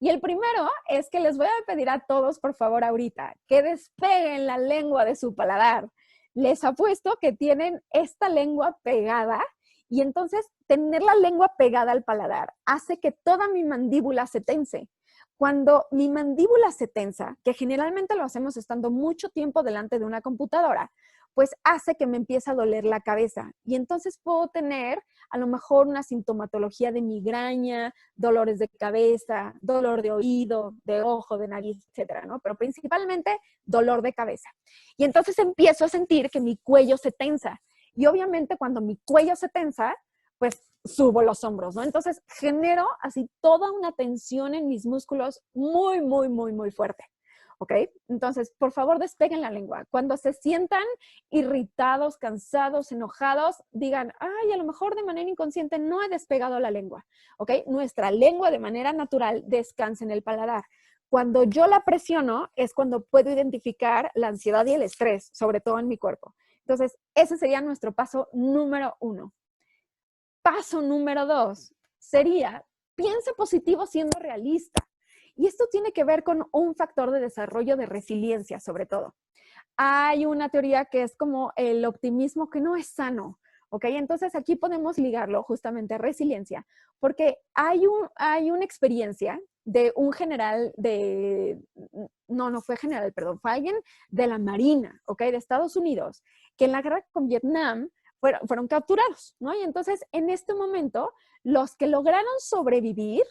C: Y el primero es que les voy a pedir a todos, por favor, ahorita, que despeguen la lengua de su paladar. Les apuesto que tienen esta lengua pegada y entonces tener la lengua pegada al paladar hace que toda mi mandíbula se tense. Cuando mi mandíbula se tensa, que generalmente lo hacemos estando mucho tiempo delante de una computadora, pues hace que me empiece a doler la cabeza. Y entonces puedo tener a lo mejor una sintomatología de migraña, dolores de cabeza, dolor de oído, de ojo, de nariz, etcétera, ¿no? Pero principalmente dolor de cabeza. Y entonces empiezo a sentir que mi cuello se tensa. Y obviamente cuando mi cuello se tensa, pues subo los hombros, ¿no? Entonces genero así toda una tensión en mis músculos muy, muy, muy, muy fuerte. ¿Ok? Entonces, por favor, despeguen la lengua. Cuando se sientan irritados, cansados, enojados, digan, ay, a lo mejor de manera inconsciente no he despegado la lengua. ¿Ok? Nuestra lengua de manera natural descansa en el paladar. Cuando yo la presiono es cuando puedo identificar la ansiedad y el estrés, sobre todo en mi cuerpo. Entonces, ese sería nuestro paso número 1. Paso número 2 sería, piensa positivo siendo realista. Y esto tiene que ver con un factor de desarrollo de resiliencia, sobre todo. Hay una teoría que es como el optimismo que no es sano, ¿ok? Entonces aquí podemos ligarlo justamente a resiliencia, porque hay una experiencia de un general no fue general, perdón, fue alguien de la Marina, ¿ok? De Estados Unidos, que en la guerra con Vietnam fueron capturados, ¿no? Y entonces en este momento, los que lograron sobrevivir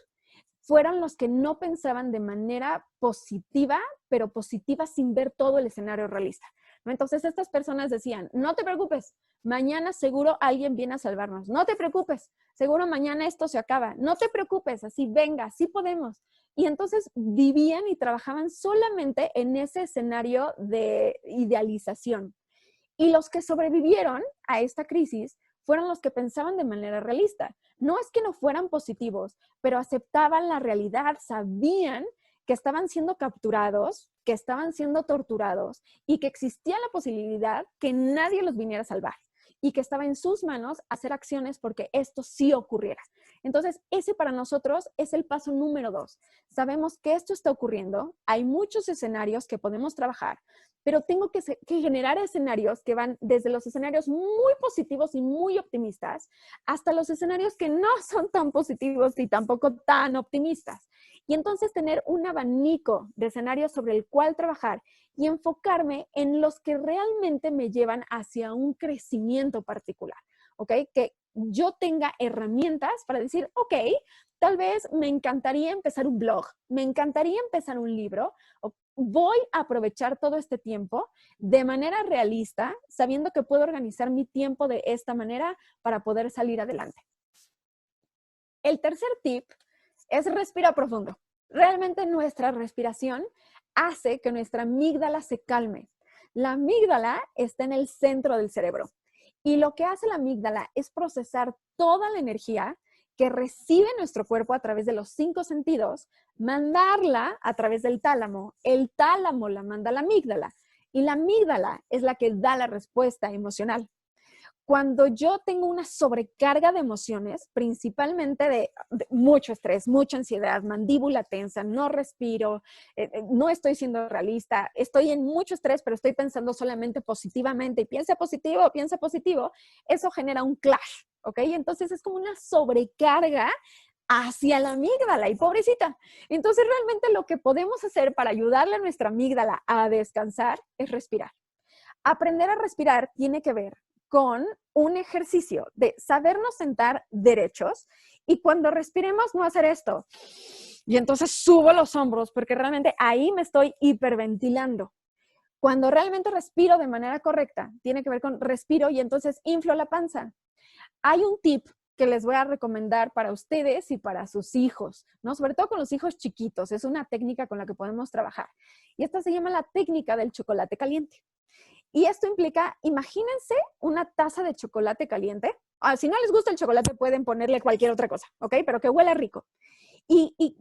C: fueron los que no pensaban de manera positiva, pero positiva sin ver todo el escenario realista, ¿no? Entonces estas personas decían, no te preocupes, mañana seguro alguien viene a salvarnos, no te preocupes, seguro mañana esto se acaba, no te preocupes, así venga, así podemos. Y entonces vivían y trabajaban solamente en ese escenario de idealización. Y los que sobrevivieron a esta crisis fueron los que pensaban de manera realista. No es que no fueran positivos, pero aceptaban la realidad, sabían que estaban siendo capturados, que estaban siendo torturados y que existía la posibilidad que nadie los viniera a salvar y que estaba en sus manos hacer acciones porque esto sí ocurriera. Entonces, ese para nosotros es el paso número 2. Sabemos que esto está ocurriendo, hay muchos escenarios que podemos trabajar, pero tengo que generar escenarios que van desde los escenarios muy positivos y muy optimistas hasta los escenarios que no son tan positivos y tampoco tan optimistas. Y entonces tener un abanico de escenarios sobre el cual trabajar y enfocarme en los que realmente me llevan hacia un crecimiento particular, ¿ok? Que yo tenga herramientas para decir, ok, tal vez me encantaría empezar un blog, me encantaría empezar un libro, voy a aprovechar todo este tiempo de manera realista, sabiendo que puedo organizar mi tiempo de esta manera para poder salir adelante. El tercer tip es respirar profundo. Realmente nuestra respiración hace que nuestra amígdala se calme. La amígdala está en el centro del cerebro y lo que hace la amígdala es procesar toda la energía que recibe nuestro cuerpo a través de los 5 sentidos, mandarla a través del tálamo. El tálamo la manda a la amígdala y la amígdala es la que da la respuesta emocional. Cuando yo tengo una sobrecarga de emociones, principalmente de mucho estrés, mucha ansiedad, mandíbula tensa, no respiro, no estoy siendo realista, estoy en mucho estrés, pero estoy pensando solamente positivamente y piensa positivo, eso genera un clash, ¿ok? Entonces es como una sobrecarga hacia la amígdala y pobrecita. Entonces realmente lo que podemos hacer para ayudarle a nuestra amígdala a descansar es respirar. Aprender a respirar tiene que ver con un ejercicio de sabernos sentar derechos y cuando respiremos no hacer esto. Y entonces subo los hombros porque realmente ahí me estoy hiperventilando. Cuando realmente respiro de manera correcta, tiene que ver con respiro y entonces inflo la panza. Hay un tip que les voy a recomendar para ustedes y para sus hijos, ¿no? Sobre todo con los hijos chiquitos. Es una técnica con la que podemos trabajar. Y esta se llama la técnica del chocolate caliente. Y esto implica, imagínense una taza de chocolate caliente. Si no les gusta el chocolate, pueden ponerle cualquier otra cosa, ¿ok? Pero que huela rico. Y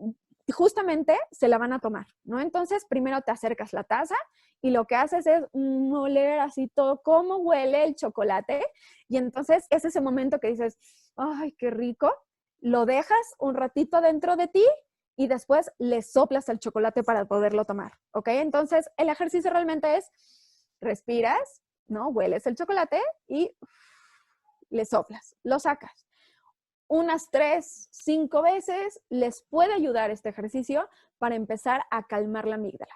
C: justamente se la van a tomar, ¿no? Entonces, primero te acercas la taza y lo que haces es oler así todo cómo huele el chocolate. Y entonces es ese momento que dices, ¡ay, qué rico! Lo dejas un ratito dentro de ti y después le soplas el chocolate para poderlo tomar, ¿ok? Entonces, el ejercicio realmente es, respiras, ¿no? Hueles el chocolate y le soplas, lo sacas. Unas 3, 5 veces les puede ayudar este ejercicio para empezar a calmar la amígdala.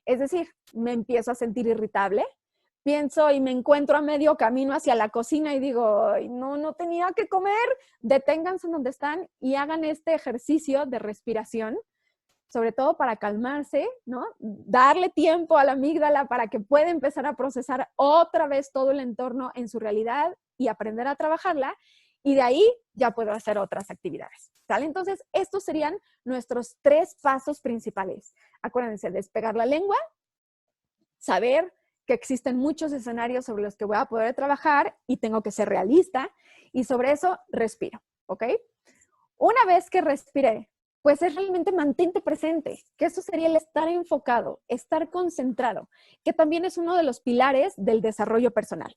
C: Es decir, me empiezo a sentir irritable, pienso y me encuentro a medio camino hacia la cocina y digo, ay, no tenía que comer. Deténganse donde están y hagan este ejercicio de respiración, sobre todo para calmarse, ¿no? Darle tiempo a la amígdala para que pueda empezar a procesar otra vez todo el entorno en su realidad y aprender a trabajarla. Y de ahí ya puedo hacer otras actividades, ¿sale? Entonces, estos serían nuestros 3 pasos principales. Acuérdense, despegar la lengua, saber que existen muchos escenarios sobre los que voy a poder trabajar y tengo que ser realista. Y sobre eso, respiro, ¿ok? Una vez que respiré, pues es realmente mantente presente, que eso sería el estar enfocado, estar concentrado, que también es uno de los pilares del desarrollo personal.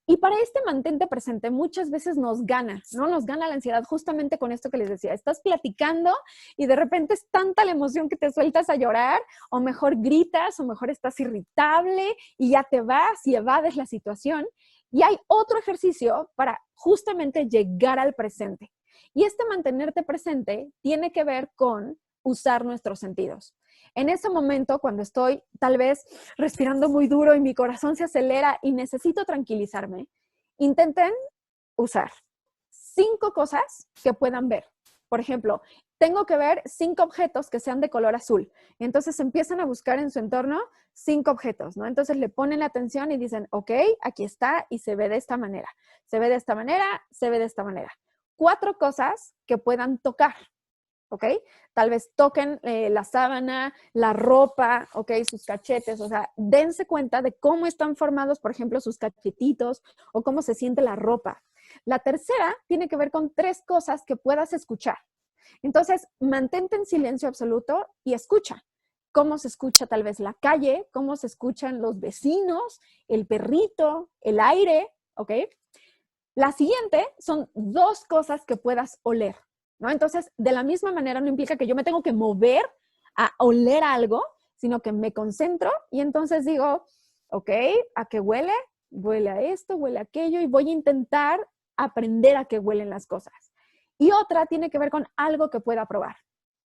C: Y para este mantente presente muchas veces nos gana, ¿no? Nos gana la ansiedad justamente con esto que les decía. Estás platicando y de repente es tanta la emoción que te sueltas a llorar, o mejor gritas, o mejor estás irritable y ya te vas y evades la situación. Y hay otro ejercicio para justamente llegar al presente. Y este mantenerte presente tiene que ver con usar nuestros sentidos. En ese momento, cuando estoy tal vez respirando muy duro y mi corazón se acelera y necesito tranquilizarme, intenten usar 5 cosas que puedan ver. Por ejemplo, tengo que ver 5 objetos que sean de color azul. Entonces empiezan a buscar en su entorno 5 objetos, ¿no? Entonces le ponen la atención y dicen, ok, aquí está y se ve de esta manera. Se ve de esta manera, se ve de esta manera. 4 cosas que puedan tocar. ¿Ok? Tal vez toquen la sábana, la ropa, ¿ok? Sus cachetes, o sea, dense cuenta de cómo están formados, por ejemplo, sus cachetitos o cómo se siente la ropa. La tercera tiene que ver con 3 cosas que puedas escuchar. Entonces, mantente en silencio absoluto y escucha. Cómo se escucha tal vez la calle, cómo se escuchan los vecinos, el perrito, el aire, ¿ok? La siguiente son 2 cosas que puedas oler, ¿no? Entonces, de la misma manera no implica que yo me tengo que mover a oler algo, sino que me concentro y entonces digo, ok, ¿a qué huele? Huele a esto, huele a aquello y voy a intentar aprender a qué huelen las cosas. Y otra tiene que ver con algo que pueda probar,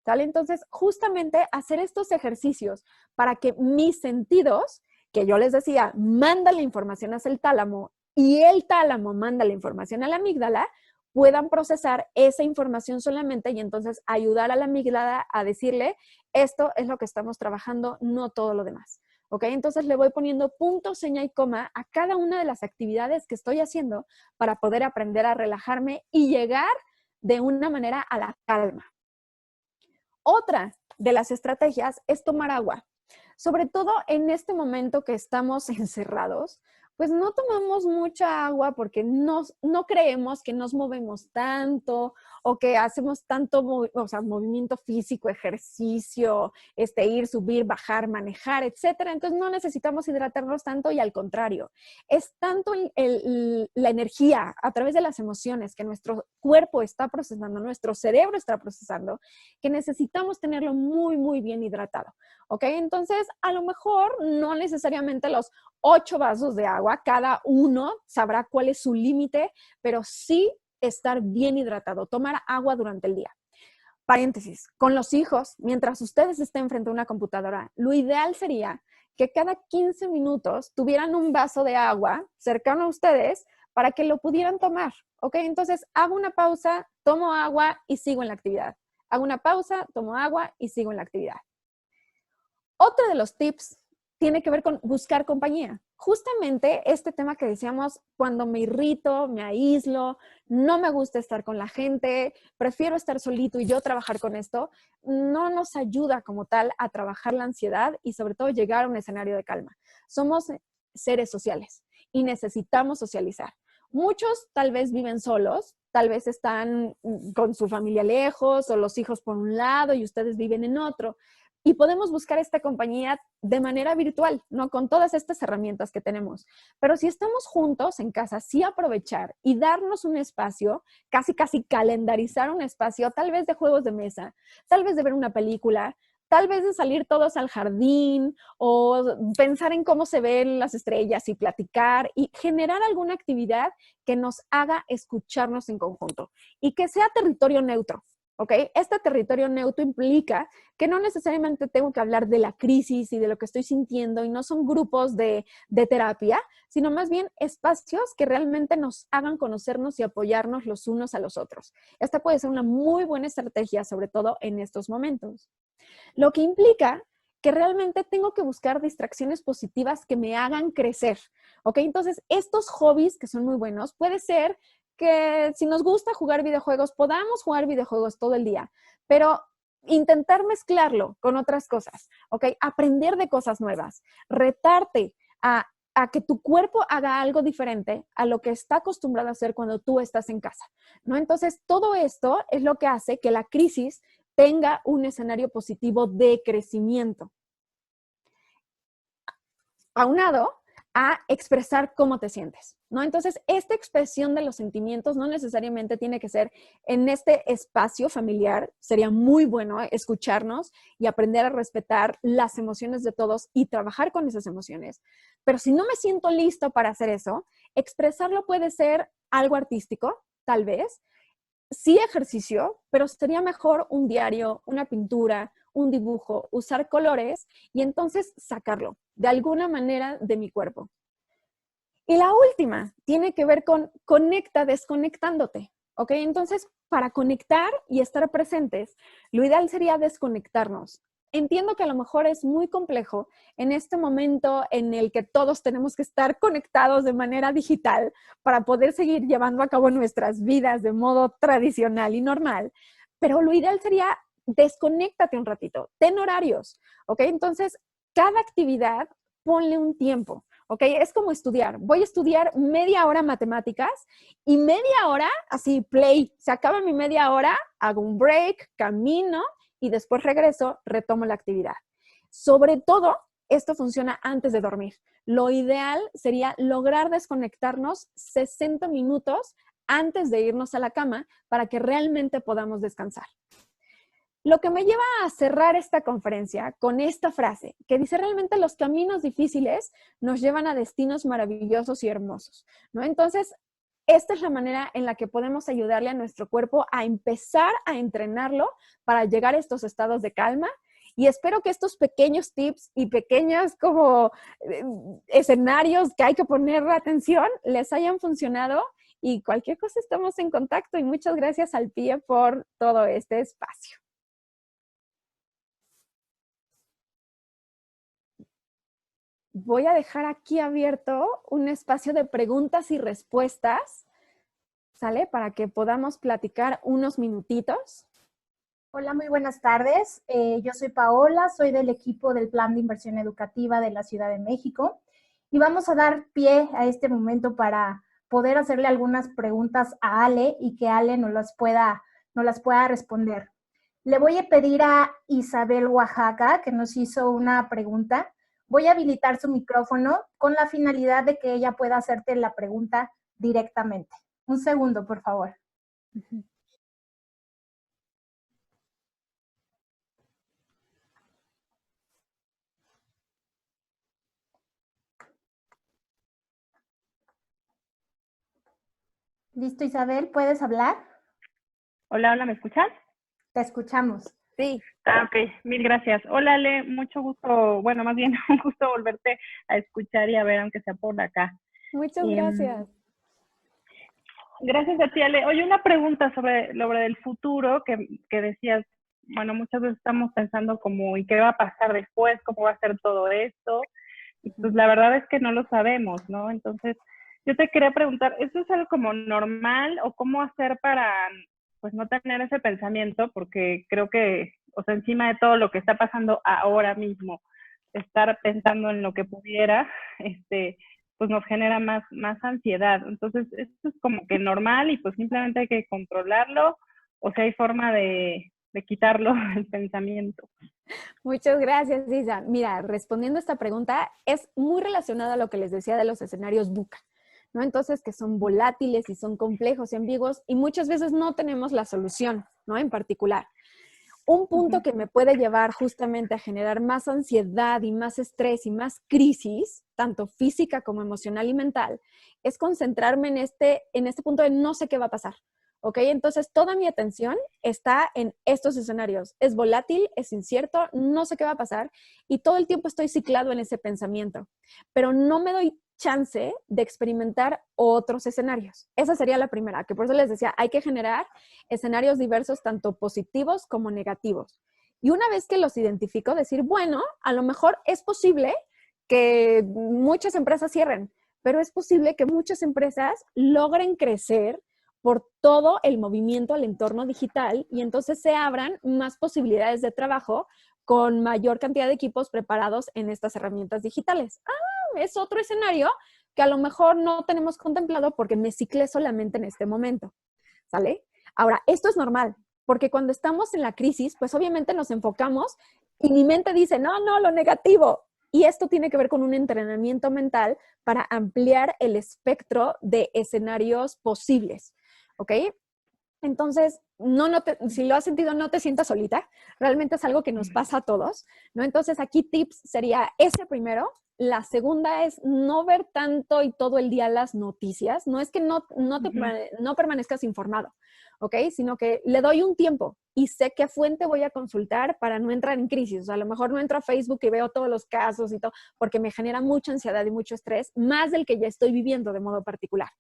C: ¿sale? Entonces, justamente hacer estos ejercicios para que mis sentidos, que yo les decía, manda la información hacia el tálamo y el tálamo manda la información a la amígdala, puedan procesar esa información solamente y entonces ayudar a la amígdala a decirle, esto es lo que estamos trabajando, no todo lo demás. ¿Ok? Entonces le voy poniendo punto, seña y coma a cada una de las actividades que estoy haciendo para poder aprender a relajarme y llegar de una manera a la calma. Otra de las estrategias es tomar agua. Sobre todo en este momento que estamos encerrados, pues no tomamos mucha agua porque no creemos que nos movemos tanto o que hacemos tanto movimiento físico, ejercicio, ir, subir, bajar, manejar, etcétera. Entonces no necesitamos hidratarnos tanto y al contrario, es tanto la energía a través de las emociones que nuestro cuerpo está procesando, nuestro cerebro está procesando, que necesitamos tenerlo muy, muy bien hidratado. ¿Ok? Entonces, a lo mejor no necesariamente los 8 vasos de agua, cada uno sabrá cuál es su límite, pero sí estar bien hidratado, tomar agua durante el día. Paréntesis, con los hijos, mientras ustedes estén frente a una computadora, lo ideal sería que cada 15 minutos tuvieran un vaso de agua cercano a ustedes para que lo pudieran tomar. ¿Ok? Entonces, hago una pausa, tomo agua y sigo en la actividad. Hago una pausa, tomo agua y sigo en la actividad. Otro de los tips tiene que ver con buscar compañía. Justamente este tema que decíamos, cuando me irrito, me aíslo, no me gusta estar con la gente, prefiero estar solito y yo trabajar con esto, no nos ayuda como tal a trabajar la ansiedad y sobre todo llegar a un escenario de calma. Somos seres sociales y necesitamos socializar. Muchos tal vez viven solos, tal vez están con su familia lejos o los hijos por un lado y ustedes viven en otro. Y podemos buscar esta compañía de manera virtual, ¿no? Con todas estas herramientas que tenemos. Pero si estamos juntos en casa, sí aprovechar y darnos un espacio, casi calendarizar un espacio, tal vez de juegos de mesa, tal vez de ver una película, tal vez de salir todos al jardín o pensar en cómo se ven las estrellas y platicar y generar alguna actividad que nos haga escucharnos en conjunto y que sea territorio neutro. ¿Ok? Este territorio neutro implica que no necesariamente tengo que hablar de la crisis y de lo que estoy sintiendo y no son grupos de terapia, sino más bien espacios que realmente nos hagan conocernos y apoyarnos los unos a los otros. Esta puede ser una muy buena estrategia, sobre todo en estos momentos. Lo que implica que realmente tengo que buscar distracciones positivas que me hagan crecer, ¿ok? Entonces, estos hobbies que son muy buenos, puede ser que si nos gusta jugar videojuegos, podamos jugar videojuegos todo el día, pero intentar mezclarlo con otras cosas, ¿ok? Aprender de cosas nuevas, retarte a que tu cuerpo haga algo diferente a lo que está acostumbrado a hacer cuando tú estás en casa, ¿no? Entonces, todo esto es lo que hace que la crisis tenga un escenario positivo de crecimiento. Aunado a expresar cómo te sientes, ¿no? Entonces, esta expresión de los sentimientos no necesariamente tiene que ser en este espacio familiar. Sería muy bueno escucharnos y aprender a respetar las emociones de todos y trabajar con esas emociones. Pero si no me siento listo para hacer eso, expresarlo puede ser algo artístico, tal vez, sí ejercicio, pero sería mejor un diario, una pintura, un dibujo, usar colores y entonces sacarlo de alguna manera de mi cuerpo. Y la última tiene que ver con conecta desconectándote, ¿ok? Entonces, para conectar y estar presentes, lo ideal sería desconectarnos. Entiendo que a lo mejor es muy complejo en este momento en el que todos tenemos que estar conectados de manera digital para poder seguir llevando a cabo nuestras vidas de modo tradicional y normal, pero lo ideal sería desconéctate un ratito, ten horarios, ¿ok? Entonces, cada actividad ponle un tiempo, ¿ok? Es como estudiar. Voy a estudiar media hora matemáticas y media hora, así, play. Se acaba mi media hora, hago un break, camino y después regreso, retomo la actividad. Sobre todo, esto funciona antes de dormir. Lo ideal sería lograr desconectarnos 60 minutos antes de irnos a la cama para que realmente podamos descansar. Lo que me lleva a cerrar esta conferencia con esta frase, que dice realmente los caminos difíciles nos llevan a destinos maravillosos y hermosos, ¿no? Entonces, esta es la manera en la que podemos ayudarle a nuestro cuerpo a empezar a entrenarlo para llegar a estos estados de calma. Y espero que estos pequeños tips y pequeños como escenarios que hay que poner atención les hayan funcionado y cualquier cosa estamos en contacto. Y muchas gracias al PIE por todo este espacio. Voy a dejar aquí abierto un espacio de preguntas y respuestas, ¿sale? Para que podamos platicar unos minutitos.
D: Hola, muy buenas tardes. Yo soy Paola, soy del equipo del Plan de Inversión Educativa de la Ciudad de México y vamos a dar pie a este momento para poder hacerle algunas preguntas a Ale y que Ale nos las pueda responder. Le voy a pedir a Isabel Oaxaca, que nos hizo una pregunta. Voy a habilitar su micrófono con la finalidad de que ella pueda hacerte la pregunta directamente. Un segundo, por favor. Listo, Isabel, ¿puedes hablar?
E: Hola, hola, ¿me escuchas?
D: Te escuchamos.
C: Sí.
E: Ok, mil gracias. Hola, Ale, mucho gusto, bueno, más bien un gusto volverte a escuchar y a ver, aunque sea por acá.
C: Muchas gracias.
E: Gracias a ti, Ale. Oye, una pregunta sobre lo del futuro que decías, bueno, muchas veces estamos pensando como, ¿y qué va a pasar después? ¿Cómo va a ser todo esto? Y pues la verdad es que no lo sabemos, ¿no? Entonces, yo te quería preguntar, ¿esto es algo como normal o cómo hacer para, pues, no tener ese pensamiento? Porque creo que, o sea, encima de todo lo que está pasando ahora mismo, estar pensando en lo que pudiera, pues nos genera más ansiedad. Entonces, esto es como que normal y pues simplemente hay que controlarlo, o sea, hay forma de quitarlo del pensamiento.
C: Muchas gracias, Isa. Mira, respondiendo a esta pregunta, es muy relacionada a lo que les decía de los escenarios VUCA, ¿no? Entonces, que son volátiles y son complejos y ambiguos y muchas veces no tenemos la solución, ¿no? En particular. Un punto que me puede llevar justamente a generar más ansiedad y más estrés y más crisis, tanto física como emocional y mental, es concentrarme en este punto de no sé qué va a pasar. ¿Ok? Entonces, toda mi atención está en estos escenarios. Es volátil, es incierto, no sé qué va a pasar y todo el tiempo estoy ciclado en ese pensamiento, pero no me doy chance de experimentar otros escenarios. Esa sería la primera, que por eso les decía, hay que generar escenarios diversos, tanto positivos como negativos. Y una vez que los identifico, decir, bueno, a lo mejor es posible que muchas empresas cierren, pero es posible que muchas empresas logren crecer por todo el movimiento al entorno digital y entonces se abran más posibilidades de trabajo con mayor cantidad de equipos preparados en estas herramientas digitales. Es otro escenario que a lo mejor no tenemos contemplado porque me ciclé solamente en este momento, ¿sale? Ahora, esto es normal, porque cuando estamos en la crisis, pues obviamente nos enfocamos y mi mente dice, no, lo negativo. Y esto tiene que ver con un entrenamiento mental para ampliar el espectro de escenarios posibles, ¿ok? Entonces, si lo has sentido, no te sientas solita. Realmente es algo que nos pasa a todos, ¿no? Entonces, aquí tips sería ese primero. La segunda es no ver tanto y todo el día las noticias. No es que no permanezcas informado, ¿ok? Sino que le doy un tiempo y sé qué fuente voy a consultar para no entrar en crisis. O sea, a lo mejor no entro a Facebook y veo todos los casos y todo, porque me genera mucha ansiedad y mucho estrés, más del que ya estoy viviendo de modo particular,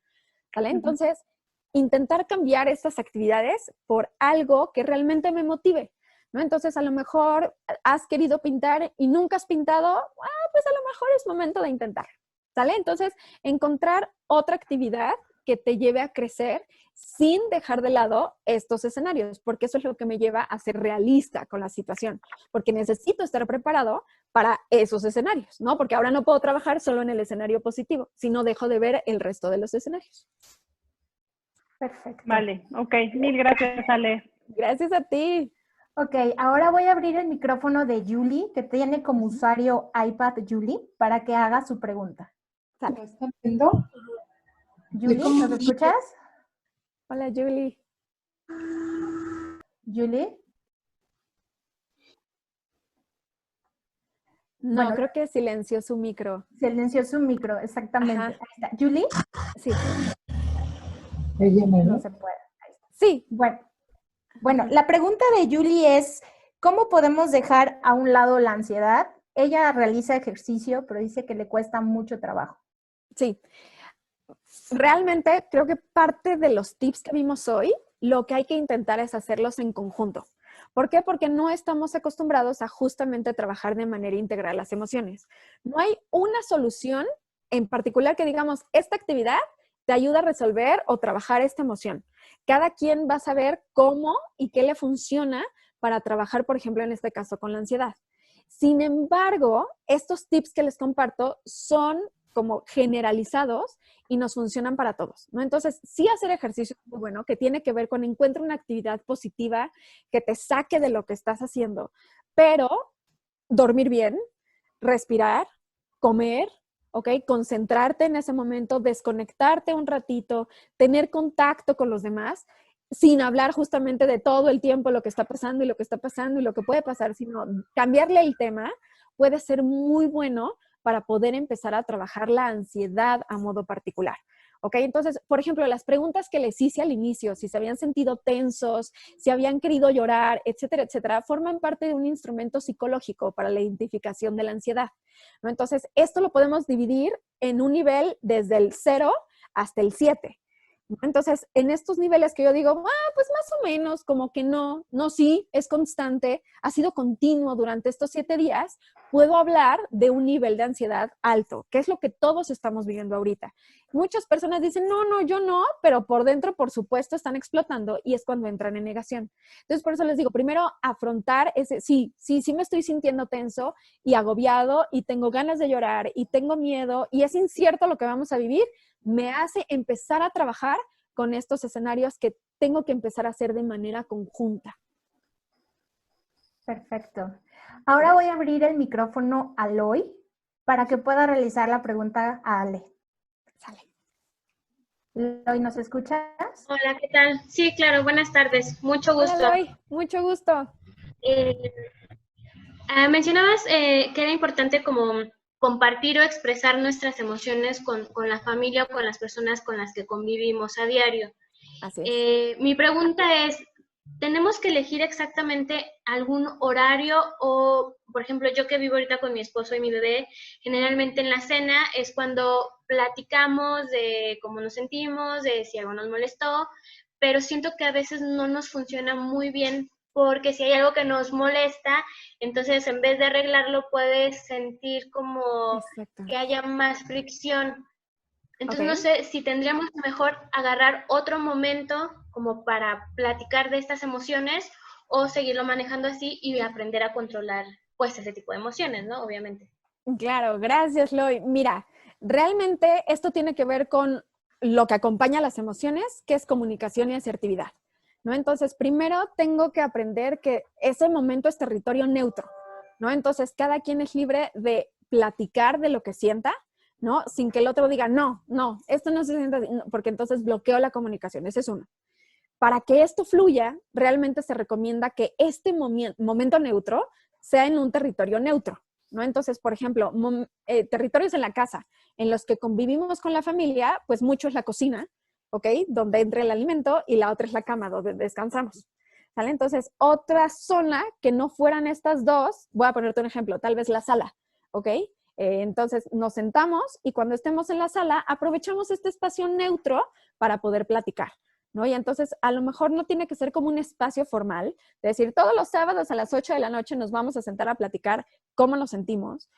C: ¿vale? Entonces, intentar cambiar estas actividades por algo que realmente me motive, ¿no? Entonces, a lo mejor has querido pintar y nunca has pintado, pues a lo mejor es momento de intentar, ¿sale? Entonces, encontrar otra actividad que te lleve a crecer sin dejar de lado estos escenarios, porque eso es lo que me lleva a ser realista con la situación, porque necesito estar preparado para esos escenarios, ¿no? Porque ahora no puedo trabajar solo en el escenario positivo, sino dejo de ver el resto de los escenarios.
D: Perfecto.
E: Vale, ok. Mil gracias, Ale.
C: Gracias a ti.
D: Ok, ahora voy a abrir el micrófono de Julie, que tiene como usuario iPad Julie, para que haga su pregunta.
F: ¿Me están viendo?
D: Julie, ¿nos escuchas?
C: Hola, Julie.
D: Julie.
C: No, bueno, creo que silenció su micro.
D: Silenció su micro, exactamente. Ajá. Ahí está. ¿Julie?
C: Sí.
D: No se puede. Ahí está.
C: Sí.
D: Bueno, la pregunta de Julie es, ¿cómo podemos dejar a un lado la ansiedad? Ella realiza ejercicio, pero dice que le cuesta mucho trabajo.
C: Sí. Realmente creo que parte de los tips que vimos hoy, lo que hay que intentar es hacerlos en conjunto. ¿Por qué? Porque no estamos acostumbrados a justamente trabajar de manera integral las emociones. No hay una solución en particular que digamos, esta actividad te ayuda a resolver o trabajar esta emoción. Cada quien va a saber cómo y qué le funciona para trabajar, por ejemplo, en este caso con la ansiedad. Sin embargo, estos tips que les comparto son como generalizados y nos funcionan para todos, ¿no? Entonces, sí hacer ejercicio es muy bueno, que tiene que ver con encuentra una actividad positiva que te saque de lo que estás haciendo, pero dormir bien, respirar, comer, ¿ok? Concentrarte en ese momento, desconectarte un ratito, tener contacto con los demás, sin hablar justamente de todo el tiempo lo que está pasando y lo que está pasando y lo que puede pasar, sino cambiarle el tema puede ser muy bueno para poder empezar a trabajar la ansiedad a modo particular. ¿Ok? Entonces, por ejemplo, las preguntas que les hice al inicio, si se habían sentido tensos, si habían querido llorar, etcétera, forman parte de un instrumento psicológico para la identificación de la ansiedad, ¿no? Entonces, esto lo podemos dividir en un nivel desde el 0 hasta el 7. Entonces, en estos niveles que yo digo, pues más o menos, como que no, sí, es constante, ha sido continuo durante estos 7 días, puedo hablar de un nivel de ansiedad alto, que es lo que todos estamos viviendo ahorita. Muchas personas dicen, no, yo no, pero por dentro, por supuesto, están explotando y es cuando entran en negación. Entonces, por eso les digo, primero, afrontar ese, sí me estoy sintiendo tenso y agobiado y tengo ganas de llorar y tengo miedo y es incierto lo que vamos a vivir, me hace empezar a trabajar con estos escenarios que tengo que empezar a hacer de manera conjunta.
D: Perfecto. Ahora voy a abrir el micrófono a Loy para que pueda realizar la pregunta a Ale.
C: Sale.
D: Loy, ¿nos escuchas?
G: Hola, ¿qué tal? Sí, claro, buenas tardes. Mucho gusto.
C: Hola, Loy. Mucho gusto.
G: Mencionabas que era importante como compartir o expresar nuestras emociones con la familia o con las personas con las que convivimos a diario.
C: Así es.
G: Mi pregunta es, ¿tenemos que elegir exactamente algún horario o, por ejemplo, yo que vivo ahorita con mi esposo y mi bebé, generalmente en la cena es cuando platicamos de cómo nos sentimos, de si algo nos molestó, pero siento que a veces no nos funciona muy bien porque si hay algo que nos molesta, entonces en vez de arreglarlo puedes sentir como
C: Exacto.
G: que haya más fricción. Entonces
C: Ok.
G: no sé si tendríamos que mejor agarrar otro momento como para platicar de estas emociones o seguirlo manejando así y aprender a controlar pues ese tipo de emociones, ¿no? Obviamente.
C: Claro, gracias, Loy. Mira, realmente esto tiene que ver con lo que acompaña a las emociones, que es comunicación y asertividad, ¿no? Entonces, primero tengo que aprender que ese momento es territorio neutro, ¿no? Entonces, cada quien es libre de platicar de lo que sienta, ¿no? Sin que el otro diga, no, esto no se sienta así, no, porque entonces bloqueo la comunicación. Ese es uno. Para que esto fluya, realmente se recomienda que este momento neutro sea en un territorio neutro, ¿no? Entonces, por ejemplo, territorios en la casa en los que convivimos con la familia, pues mucho es la cocina, ¿ok? Donde entra el alimento y la otra es la cama, donde descansamos, ¿sale? Entonces, otra zona que no fueran estas dos, voy a ponerte un ejemplo, tal vez la sala, ¿ok? Entonces, nos sentamos y cuando estemos en la sala, aprovechamos este espacio neutro para poder platicar, ¿no? Y entonces, a lo mejor no tiene que ser como un espacio formal, de decir, todos los sábados a las 8 de la noche nos vamos a sentar a platicar cómo nos sentimos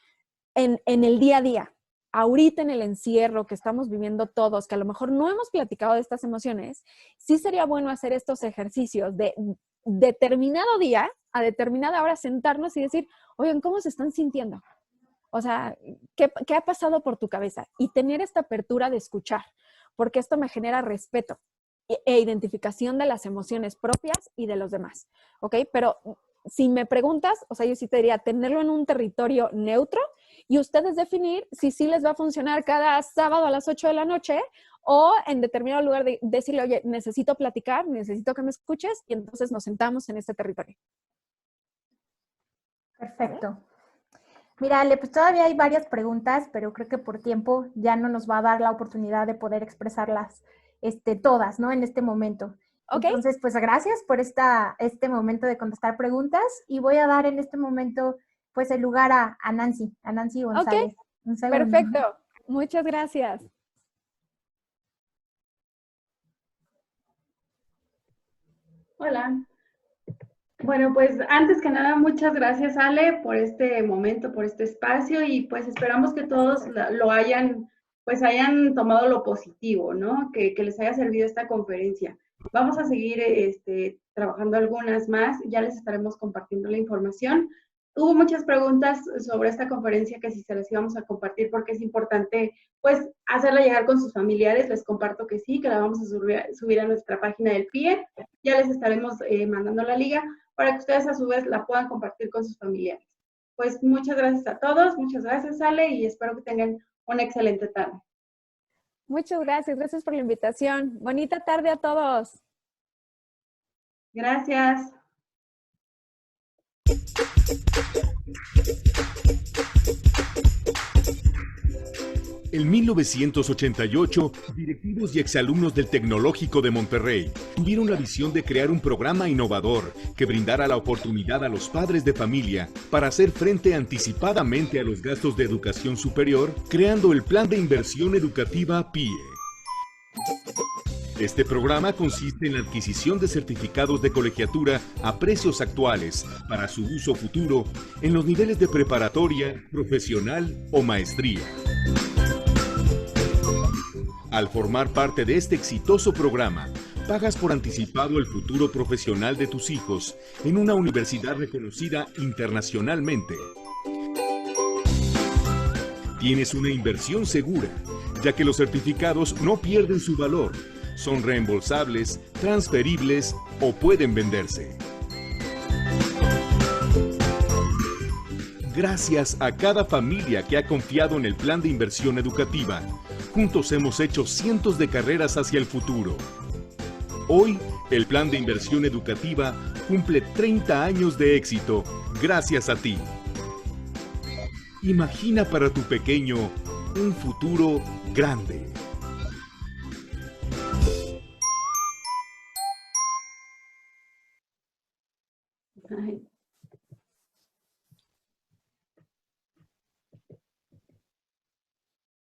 C: en el día a día. Ahorita en el encierro que estamos viviendo todos, que a lo mejor no hemos platicado de estas emociones, sí sería bueno hacer estos ejercicios de determinado día, a determinada hora, sentarnos y decir, oigan, ¿cómo se están sintiendo? O sea, ¿qué ha pasado por tu cabeza? Y tener esta apertura de escuchar, porque esto me genera respeto e identificación de las emociones propias y de los demás, ¿ok? Pero si me preguntas, o sea, yo sí te diría tenerlo en un territorio neutro y ustedes definir si sí les va a funcionar cada sábado a las 8 de la noche o en determinado lugar de decirle, oye, necesito platicar, necesito que me escuches y entonces nos sentamos en este territorio.
D: Perfecto. Mira, Ale, pues todavía hay varias preguntas, pero creo que por tiempo ya no nos va a dar la oportunidad de poder expresarlas todas, ¿no? En este momento.
C: Ok.
D: Entonces, pues gracias por este momento de contestar preguntas y voy a dar en este momento, pues, el lugar a Nancy González.
C: Ok,
D: Un segundo.
C: perfecto. Muchas gracias.
A: Hola. Bueno, pues antes que nada, muchas gracias, Ale, por este momento, por este espacio y pues esperamos que todos lo hayan tomado lo positivo, ¿no? Que les haya servido esta conferencia. Vamos a seguir trabajando algunas más, ya les estaremos compartiendo la información. Hubo muchas preguntas sobre esta conferencia que si se las íbamos a compartir porque es importante, pues, hacerla llegar con sus familiares. Les comparto que sí, que la vamos a subir a nuestra página del PIE. Ya les estaremos mandando la liga para que ustedes a su vez la puedan compartir con sus familiares. Pues muchas gracias a todos, muchas gracias, Ale, y espero que tengan una excelente tarde.
C: Muchas gracias, gracias por la invitación. Bonita tarde a todos.
A: Gracias.
B: En 1988, directivos y exalumnos del Tecnológico de Monterrey tuvieron la visión de crear un programa innovador que brindara la oportunidad a los padres de familia para hacer frente anticipadamente a los gastos de educación superior, creando el Plan de Inversión Educativa PIE. Este programa consiste en la adquisición de certificados de colegiatura a precios actuales para su uso futuro en los niveles de preparatoria, profesional o maestría. Al formar parte de este exitoso programa, pagas por anticipado el futuro profesional de tus hijos en una universidad reconocida internacionalmente. Tienes una inversión segura, ya que los certificados no pierden su valor, son reembolsables, transferibles o pueden venderse. Gracias a cada familia que ha confiado en el Plan de Inversión Educativa, juntos hemos hecho cientos de carreras hacia el futuro. Hoy, el Plan de Inversión Educativa cumple 30 años de éxito gracias a ti. Imagina para tu pequeño un futuro grande.
A: Ay.